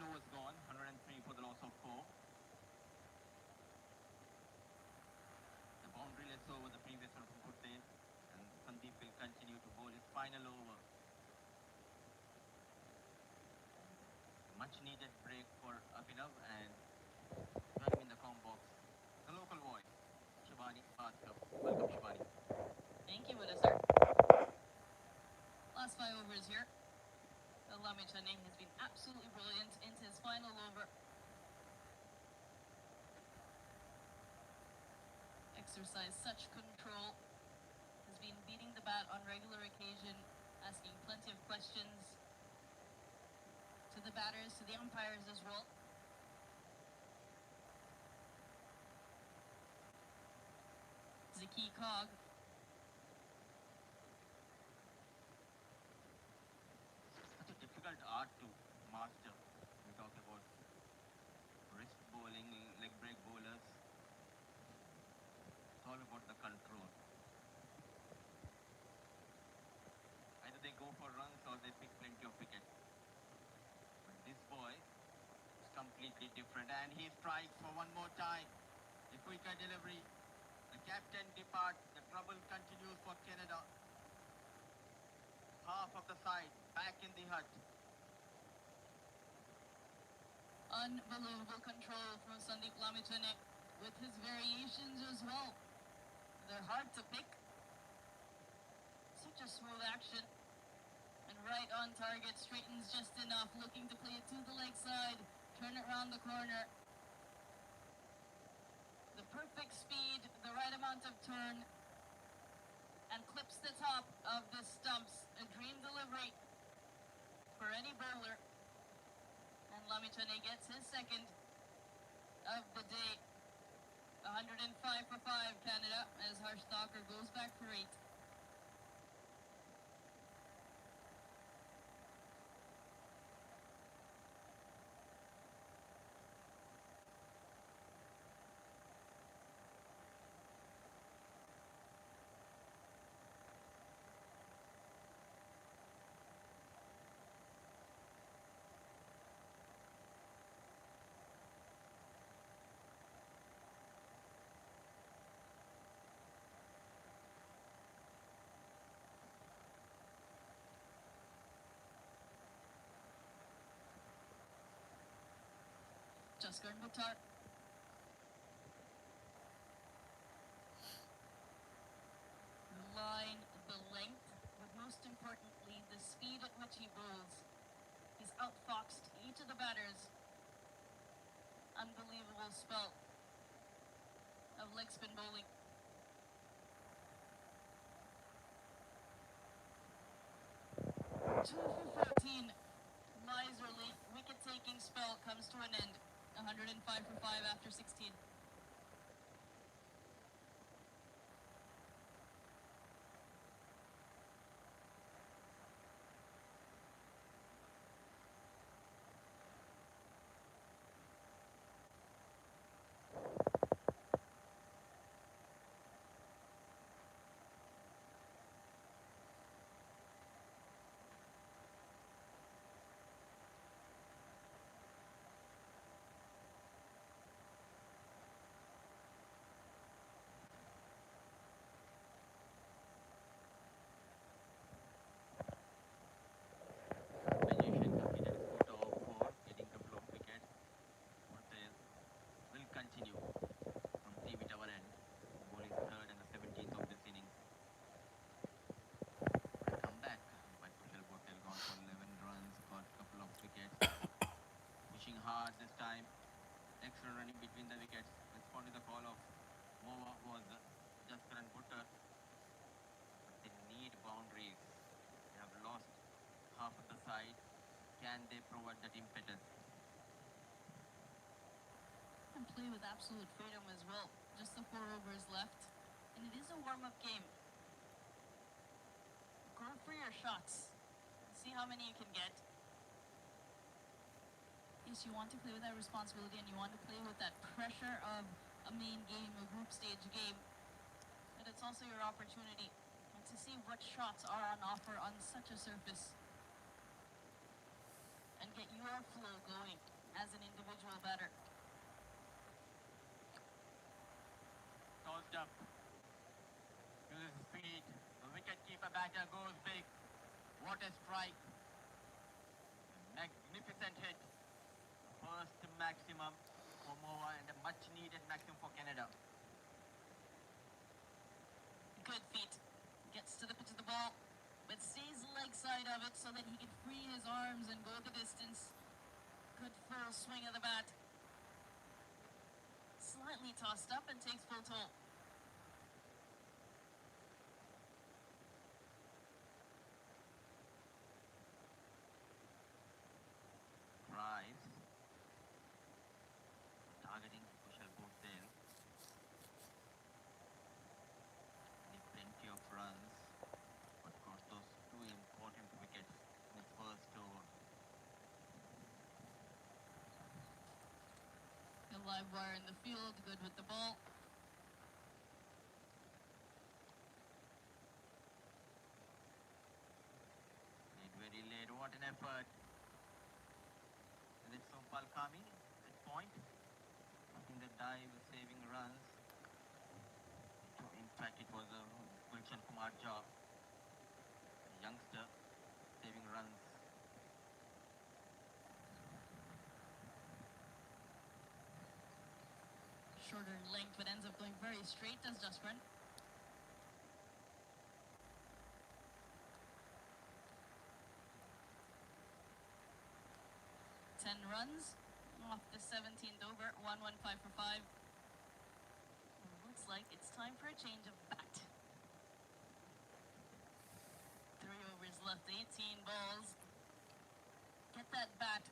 Was gone, 103 for the loss of 4. The boundary less over the previous one from Bhurtel, and Sandeep will continue to bowl his final over. Much needed break for Abhinav, and joining in the com box, the local voice, Shivani Bhaskar. Welcome, Shivani. Thank you, Mudassir. Last 5 overs here. Lamachene has been absolutely brilliant into his final over. Exercised such control. Has been beating the bat on regular occasion, asking plenty of questions to the batters, to the umpires as well. He's a key cog. Such a difficult art to master. We talk about wrist bowling, leg break bowlers. It's all about the control. Either they go for runs or they pick plenty of wickets. But this boy is completely different, and he strikes for one more time. A quicker delivery. The captain departs. The trouble continues for Canada. Half of the side back hut. Unbelievable control from Sandeep Lamichhane with his variations as well. They're hard to pick. Such a smooth action. And right on target, straightens just enough, looking to play it to the leg side, turn it around the corner. The perfect speed, the right amount of turn, and clips the top of the stumps. A dream delivery for any bowler. And Lamichhane gets his second of the day. 105 for 5 Canada as Harsh Thakur goes back for 8. Jaskar and Buttar. The line, the length, but most importantly, the speed at which he bowls. He's outfoxed each of the batters. Unbelievable spell of leg spin bowling. 2 for 14. Miserly wicket-taking spell comes to an end. 105 for 5 after 16. Magician completed his quota of 4, getting couple of wickets. Cortez will continue from 3 with our end. Bowling third and the 17th of this innings. Come back by Kushal Patel, gone for 11 runs, got couple of wickets. Pushing hard this time. Extra running between the wickets. Responding to the call of Mova was Jaskar and Buttar. But they need boundaries. They have lost half of the side. Can they provide that impetus? And play with absolute freedom as well. Just the 4 overs left. And it is a warm-up game. Go for your shots. See how many you can get. Yes, you want to play with that responsibility and you want to play with that pressure of a main game, a group stage game. But it's also your opportunity to see what shots are on offer on such a surface. And get your flow going as an individual batter. Tossed up. Uses speed. The wicket-keeper batter goes big. What a strike. Magnificent hit. First maximum for Mova and a much-needed maximum for Canada. Good feet. Gets to the pitch of the ball, but stays leg side of it so that he can free his arms and go the distance. Good full swing of the bat. Slightly tossed up and takes full toll. Price. Targeting Kushal Patel. Need plenty of runs, but got those 2 important wickets in the first over. The live wire in the field, good with the ball. Very late. What an effort. Is it Sompal Kami at point? In the dive, saving runs. In fact, it was Gulshan Kumar Jha, a youngster, saving runs shorter in length, but ends up going very straight as Jaskaran. 10 runs off the 17th over, 115 for 5. Looks like it's time for a change of bat. 3 overs left, 18 balls. Get that bat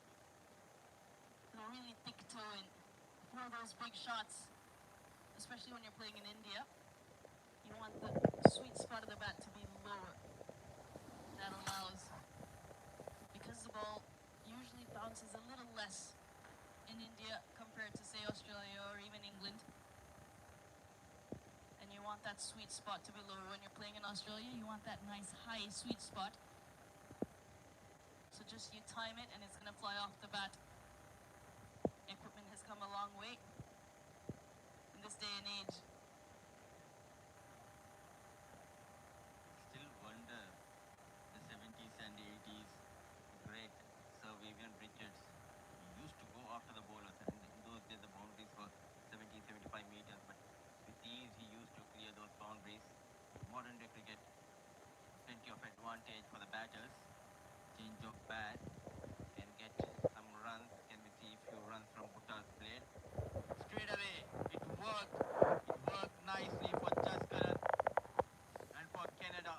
with a really thick toe in. Throw those big shots, especially when you're playing in India. You want the sweet spot of the bat to be lower. That allows, because the ball usually bounces a little less in India compared to, say, Australia or even England. And you want that sweet spot to be lower. When you're playing in Australia, you want that nice high sweet spot. So just you time it and it's going to fly off the bat. Equipment has come a long way in this day and age. Still wonder the 70s and 80s great Sir Vivian Richards used to go after the bowlers, and in those days the boundaries were 70, 75 meters, but with ease he used to clear those boundaries. Modern day cricket, plenty of advantage for the batters. Change of bat, can get some runs. Can we see a few runs from Bhuttar's blade? Straight away, it worked. It worked nicely for Jaskaran and for Canada.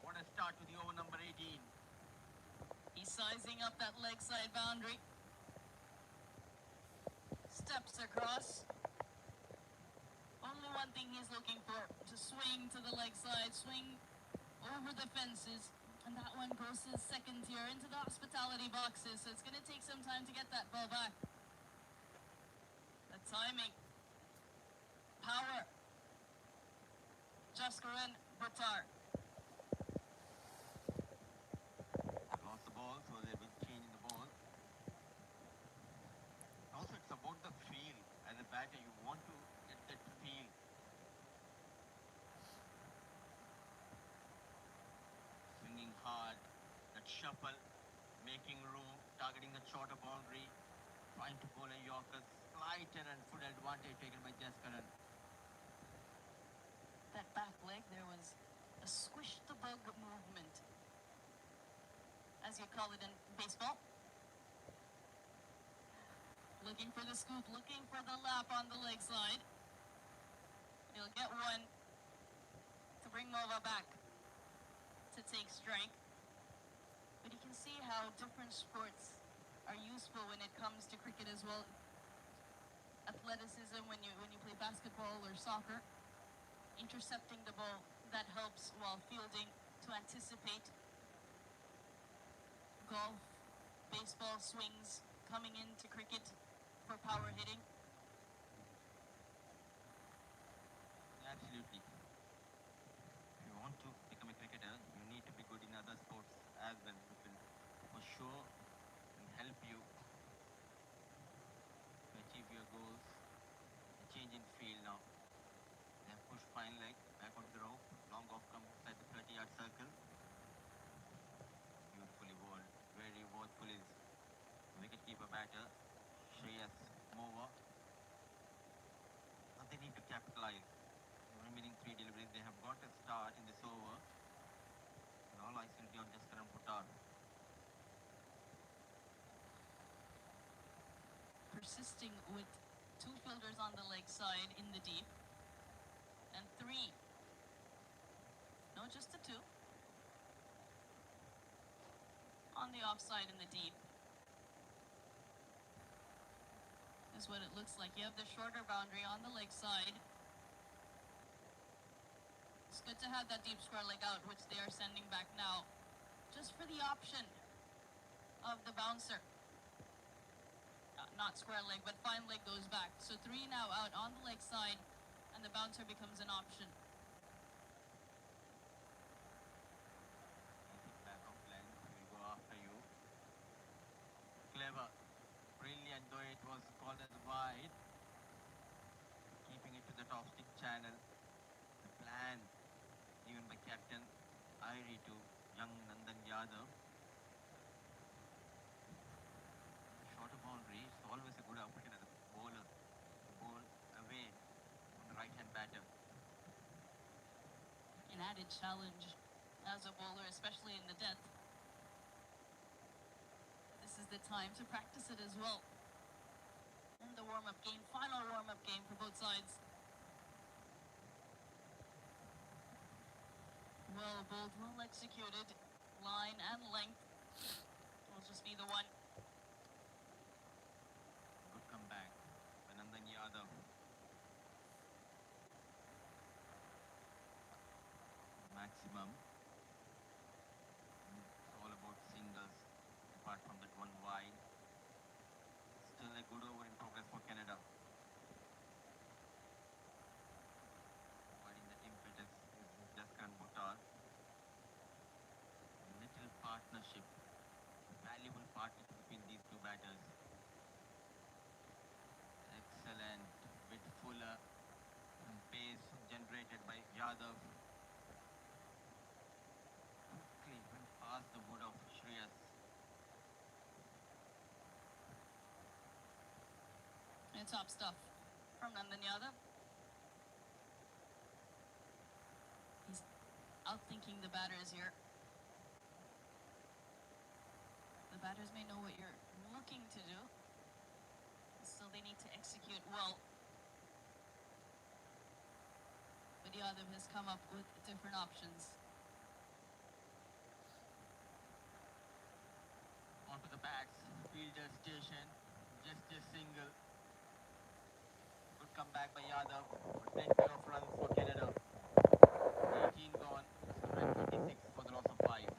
What a start to the over number 18. He's sizing up that leg side boundary. Steps across. Only one thing he's looking for, to swing to the leg side, swing over the fences. And that one goes to the second tier into the hospitality boxes. So it's going to take some time to get that ball back. The timing. Power. Jaskaran, Bhuttar. Lost the ball, so they will change the ball. Also, it's about the feel. As a batter, you want to get that feel. Swinging hard, that shuffle, making room, targeting the shorter boundary, trying to bowl a Yorker, slight and full advantage taken by Jaskaran. That back leg, there was a squish the bug movement, as you call it in baseball. Looking for the scoop, looking for the lap on the leg side. He'll get one to bring Mova back to take strike. But you can see how different sports are useful when it comes to cricket as well. Athleticism when you play basketball or soccer. Intercepting the ball, that helps while fielding to anticipate. Golf, baseball swings coming into cricket for power hitting. Absolutely. If you want to become a cricketer, you need to be good in other sports as well, which will for sure and help you to achieve your goals. A change in field now. They have pushed fine leg back onto the rope. Long off comes at the 30-yard circle. Beautifully bowled. Very worthful is wicketkeeper batter Shreyas Mova. Now they need to capitalize. Remaining 3 deliveries, they have got a start in this over. And all eyes will be on Jaskaran Bhuttar. Persisting with 2 fielders on the leg side in the deep. And 3. No, just the 2. On the offside in the deep. Is what it looks like. You have the shorter boundary on the leg side. It's good to have that deep square leg out, which they are sending back now. Just for the option of the bouncer. Not square leg, but fine leg goes back. So 3 now out on the leg side, and the bouncer becomes an option. Back of length, will go after you. Clever. Brilliant, though it was called as wide. Keeping it to the top stick channel. The plan given by Captain Irie to young Nandan Yadav. Shorter boundary is always a good option as a bowler to bowl away added challenge as a bowler, especially in the death. This is the time to practice it as well. In the warm-up game, final warm-up game for both sides. Well bowled, well executed. Line and length will just be the one. Good comeback by Nandan Yadav. Maximum. It's all about singles, apart from that one wide. Still a good over in progress for Canada. Providing the impetus is Jaskan Buttar. Little partnership, valuable partnership between these two batters. Excellent, bit fuller and pace generated by Yadav. Quickly went past the wood of Shreyas. And top stuff from Nandan Yadav. He's outthinking the batters here. The batters may know what you're looking to do, so they need to execute well. But Yadav has come up with different options. Onto the bats, fielder station, just a single. Good comeback by Yadav, plenty of runs for Canada. 18 gone, 136 for the loss of 5.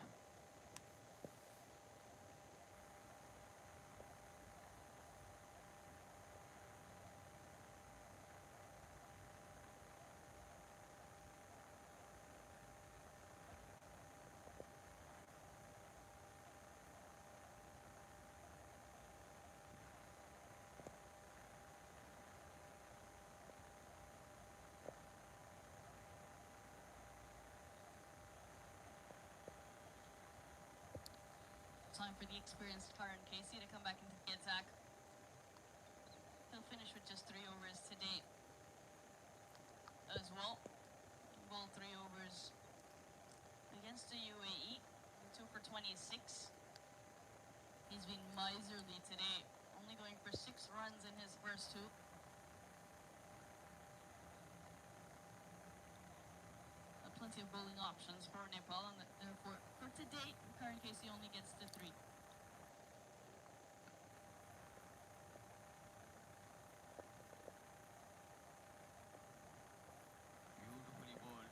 Time for the experienced Karan Casey to come back into the attack. He'll finish with just 3 overs to date as well. Bowled 3 overs against the UAE, 2 for 26. He's been miserly today, only going for 6 runs in his first 2. Plenty of bowling options for Nepal, and therefore, for today, Karan Casey only gets to 3. Beautifully bowled.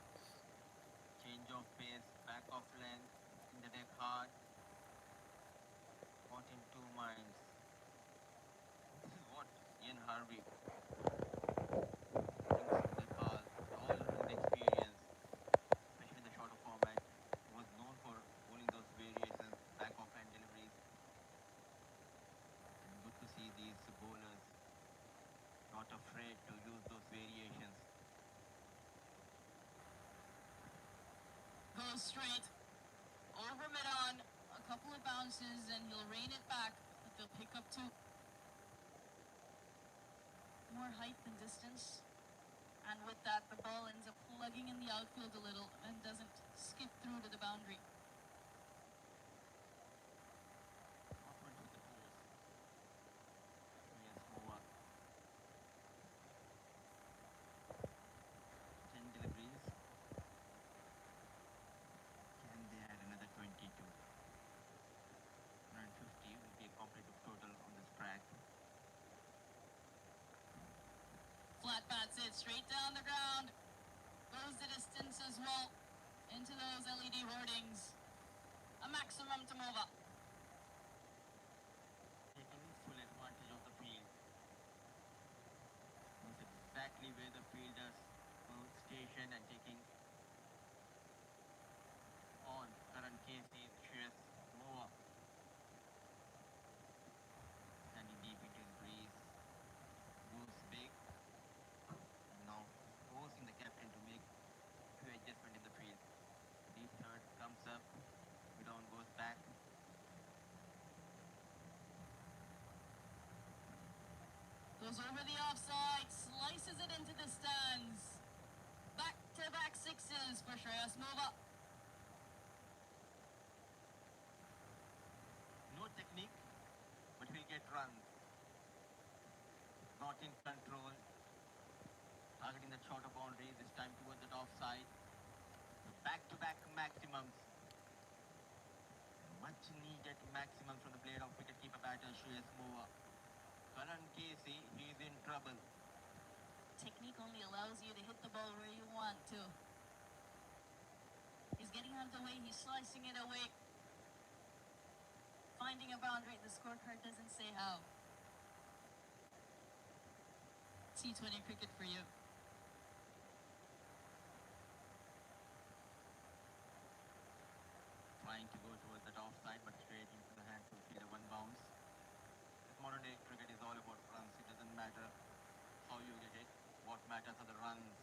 Change of pace, back of length, in the deck hard. Caught in 2 minds. This is what Ian Harvey brings to Nepal, all his experience, especially in the shorter format. He was known for bowling those variations, back off hand deliveries. And good to see these bowlers not afraid to use those variations. Goes straight over mid-on, a couple of bounces, and he'll rein it back, but they'll pick up 2. More height than distance, and with that, the ball ends up plugging in the outfield a little and doesn't skip through to the boundary. Not went with the force. Yes, over. 10 deliveries. Can they add another 22? 150 will be a competitive total on this track. Flat bats it straight down the ground, goes the distance as well, into those LED hoardings. A maximum to move up. Taking full advantage of the field. Knows exactly where the fielders will station and taking on Karan Casey's Shreyas over. Standing deep into his breeze. Goes big. And now forcing the captain to make a few adjustments in the field. Deep third comes up. Down goes back. Goes over the offside, slices it into the stands. Back-to-back 6s for Shreyas Mova. technique, but he'll get runs. Not in control. Targeting the shorter boundary, this time towards the offside. Back-to-back maximums. Much needed maximums from the blade of wicketkeeper batter Shreyas Moore. Karan Casey, he's in trouble. Technique only allows you to hit the ball where you want to. He's getting out of the way, he's slicing it away. Finding a boundary, the scorecard doesn't say how. T20 cricket for you. Trying to go towards that offside, but straight into the hands of the one bounce. This modern day cricket is all about runs. It doesn't matter how you get it. What matters are the runs.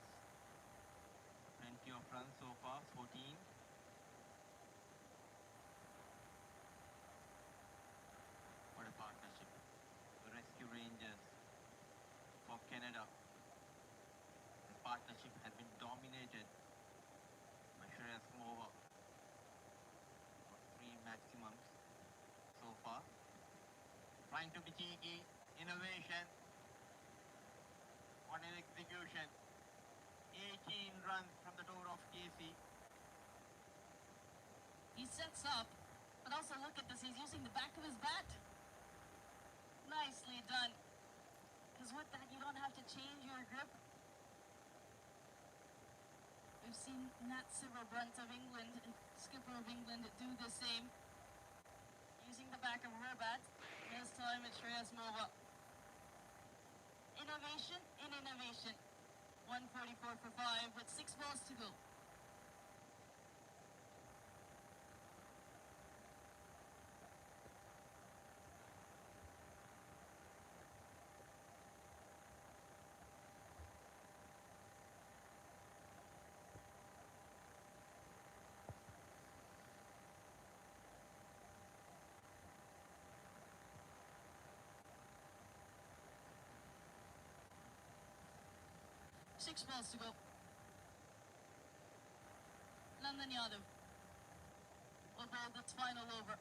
Plenty of runs so far, 14. What a partnership. The Rescue Rangers for Canada. The partnership has been dominated by Shreyas Moore. Three maximums so far. Trying to be cheeky. Innovation. What an execution. 18 runs from the door of Casey. He sets up, but also look at this, he's using the back of his bat. Nicely done. Because with that, you don't have to change your grip. We've seen Nat Silverbrunt of England, skipper of England, do the same. Using the back of her bat. This time it's Shreyas Moore. Innovation in innovation. 144 for 5 with 6 balls to go. Six balls to go. Nandan Yadav will bowl its final over.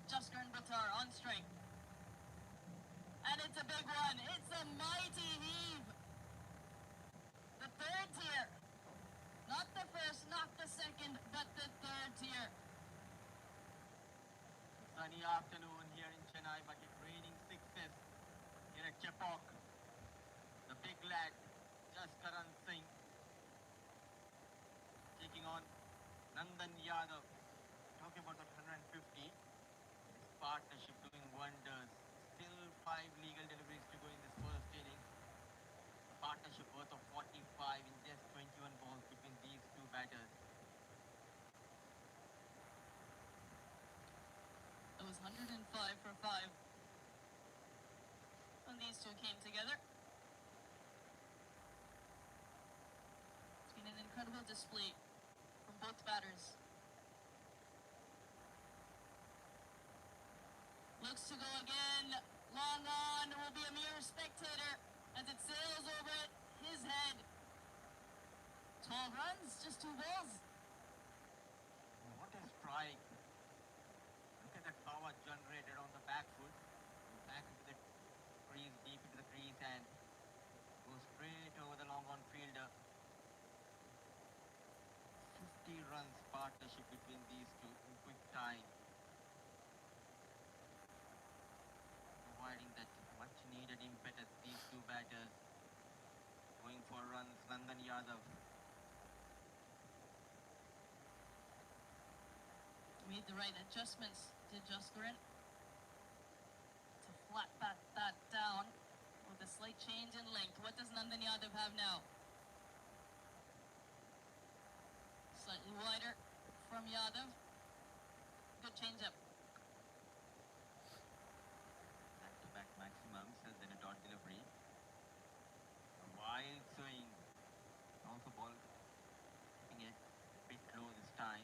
Jaskaran Buttar on strike. And it's a big one. It's a mighty heave. The third tier. Not the first, not the second, but the third tier. Sunny afternoon here in Chennai, but it's raining sixes here at Chepauk. The big lad, Jaskaran Singh, taking on Nandan Yadav. Talking about that 150. This partnership doing wonders. Still 5 legal deliveries to go in this first inning. A partnership worth of 45 in just 21 balls between these two batters. It was 105 for 5 when these two came together. It's been an incredible display from both batters. Looks to go again. Long on. Will be a mere spectator as it sails over his head. 12 runs, just 2 balls. What a strike. Look at that power generated on the back foot. Back into the crease, deep into the crease, and goes straight over the long on fielder. 50 runs partnership between these two in quick time. Providing that much needed impetus, these two batters going for runs. Nandan Yadav. Made the right adjustments, did Jaskaran, to flat bat that down with a slight change in length. What does Nandan Yadav have now? Slightly wider from Yadav. Good change up. Back-to-back maximums and then a dot delivery. A wild swing. Also ball keeping it a bit low this time.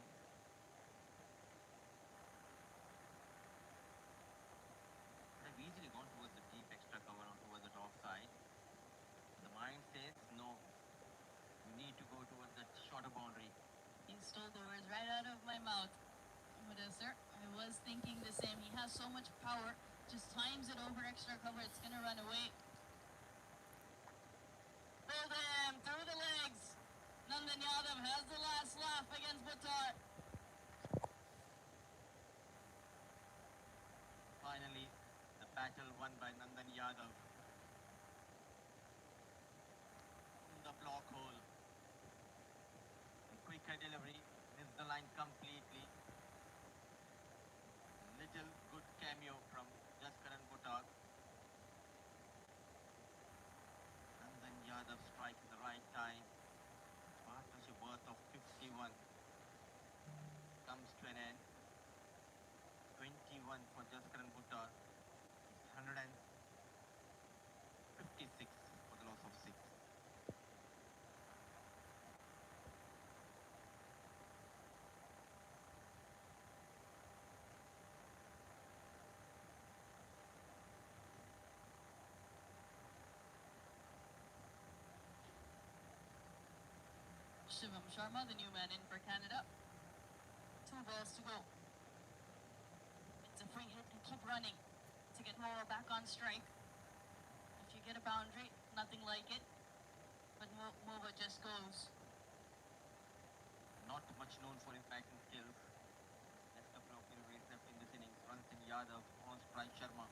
Could have easily gone towards the deep extra cover or towards the top side. The mind says no. You need to go towards that shorter boundary. You stole the words right out of my mouth. Modester, I was has so much power. Just times it over extra cover. It's going to run away. Pull them through the legs. Nandan Yadav has the last laugh against Buttar. Finally, the battle won by Nandan Yadav. In the block hole. A quicker delivery, missed the line completely. Little good cameo from Jaskaran Buttar. Nandan Yadav strike at the right time. Partnership worth of 51 comes to an end. 21 for Jaskaran Buttar. 156 for the loss of 6. Shivam Sharma, the new man in for Canada. 2 balls to go. It's a free hit and keep running to get Moa back on strike. If you get a boundary, nothing like it. But Moa just goes. Not much known for his batting skills. Next couple of deliveries left in this innings. Runs in Yadav on strike Sharma.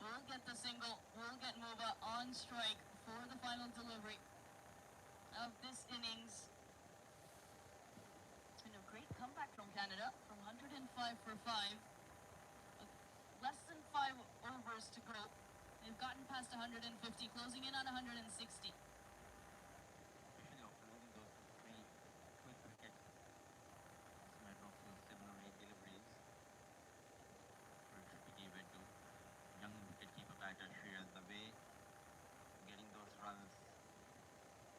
We'll get the single. We'll get Mova on strike for the final delivery of this innings. It's been a great comeback from Canada, from 105 for 5. Less than 5 overs to go. They've gotten past 150, closing in on 160. Especially after losing those 3 quick wickets. It's a matter of 7 or 8 deliveries. So it should be given to young wicketkeeper batter Shreyas Dave. Getting those runs.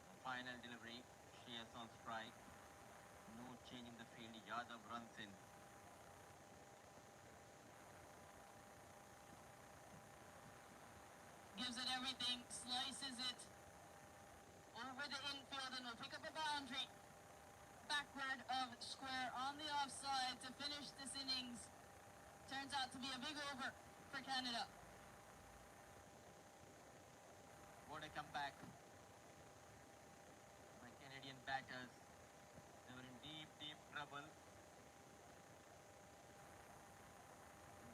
The final delivery, Shreyas on strike. No change in the field. Yadav runs in. Gives it everything, slices it over the infield and will pick up a boundary. Backward of square on the offside to finish this innings. Turns out to be a big over for Canada. What a comeback by Canadian batters. They were in deep trouble.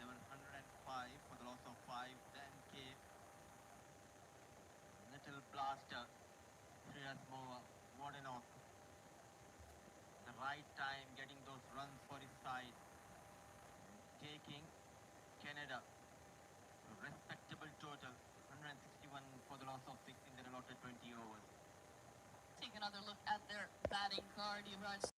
They were 105 for the loss of 5. Then came little blaster. Shreyas Moa. What a knock. The right time getting those runs for his side. Taking Canada to respectable total. 161 for the loss of 6 in their allotted 20 overs. Take another look at their batting card. Yuvraj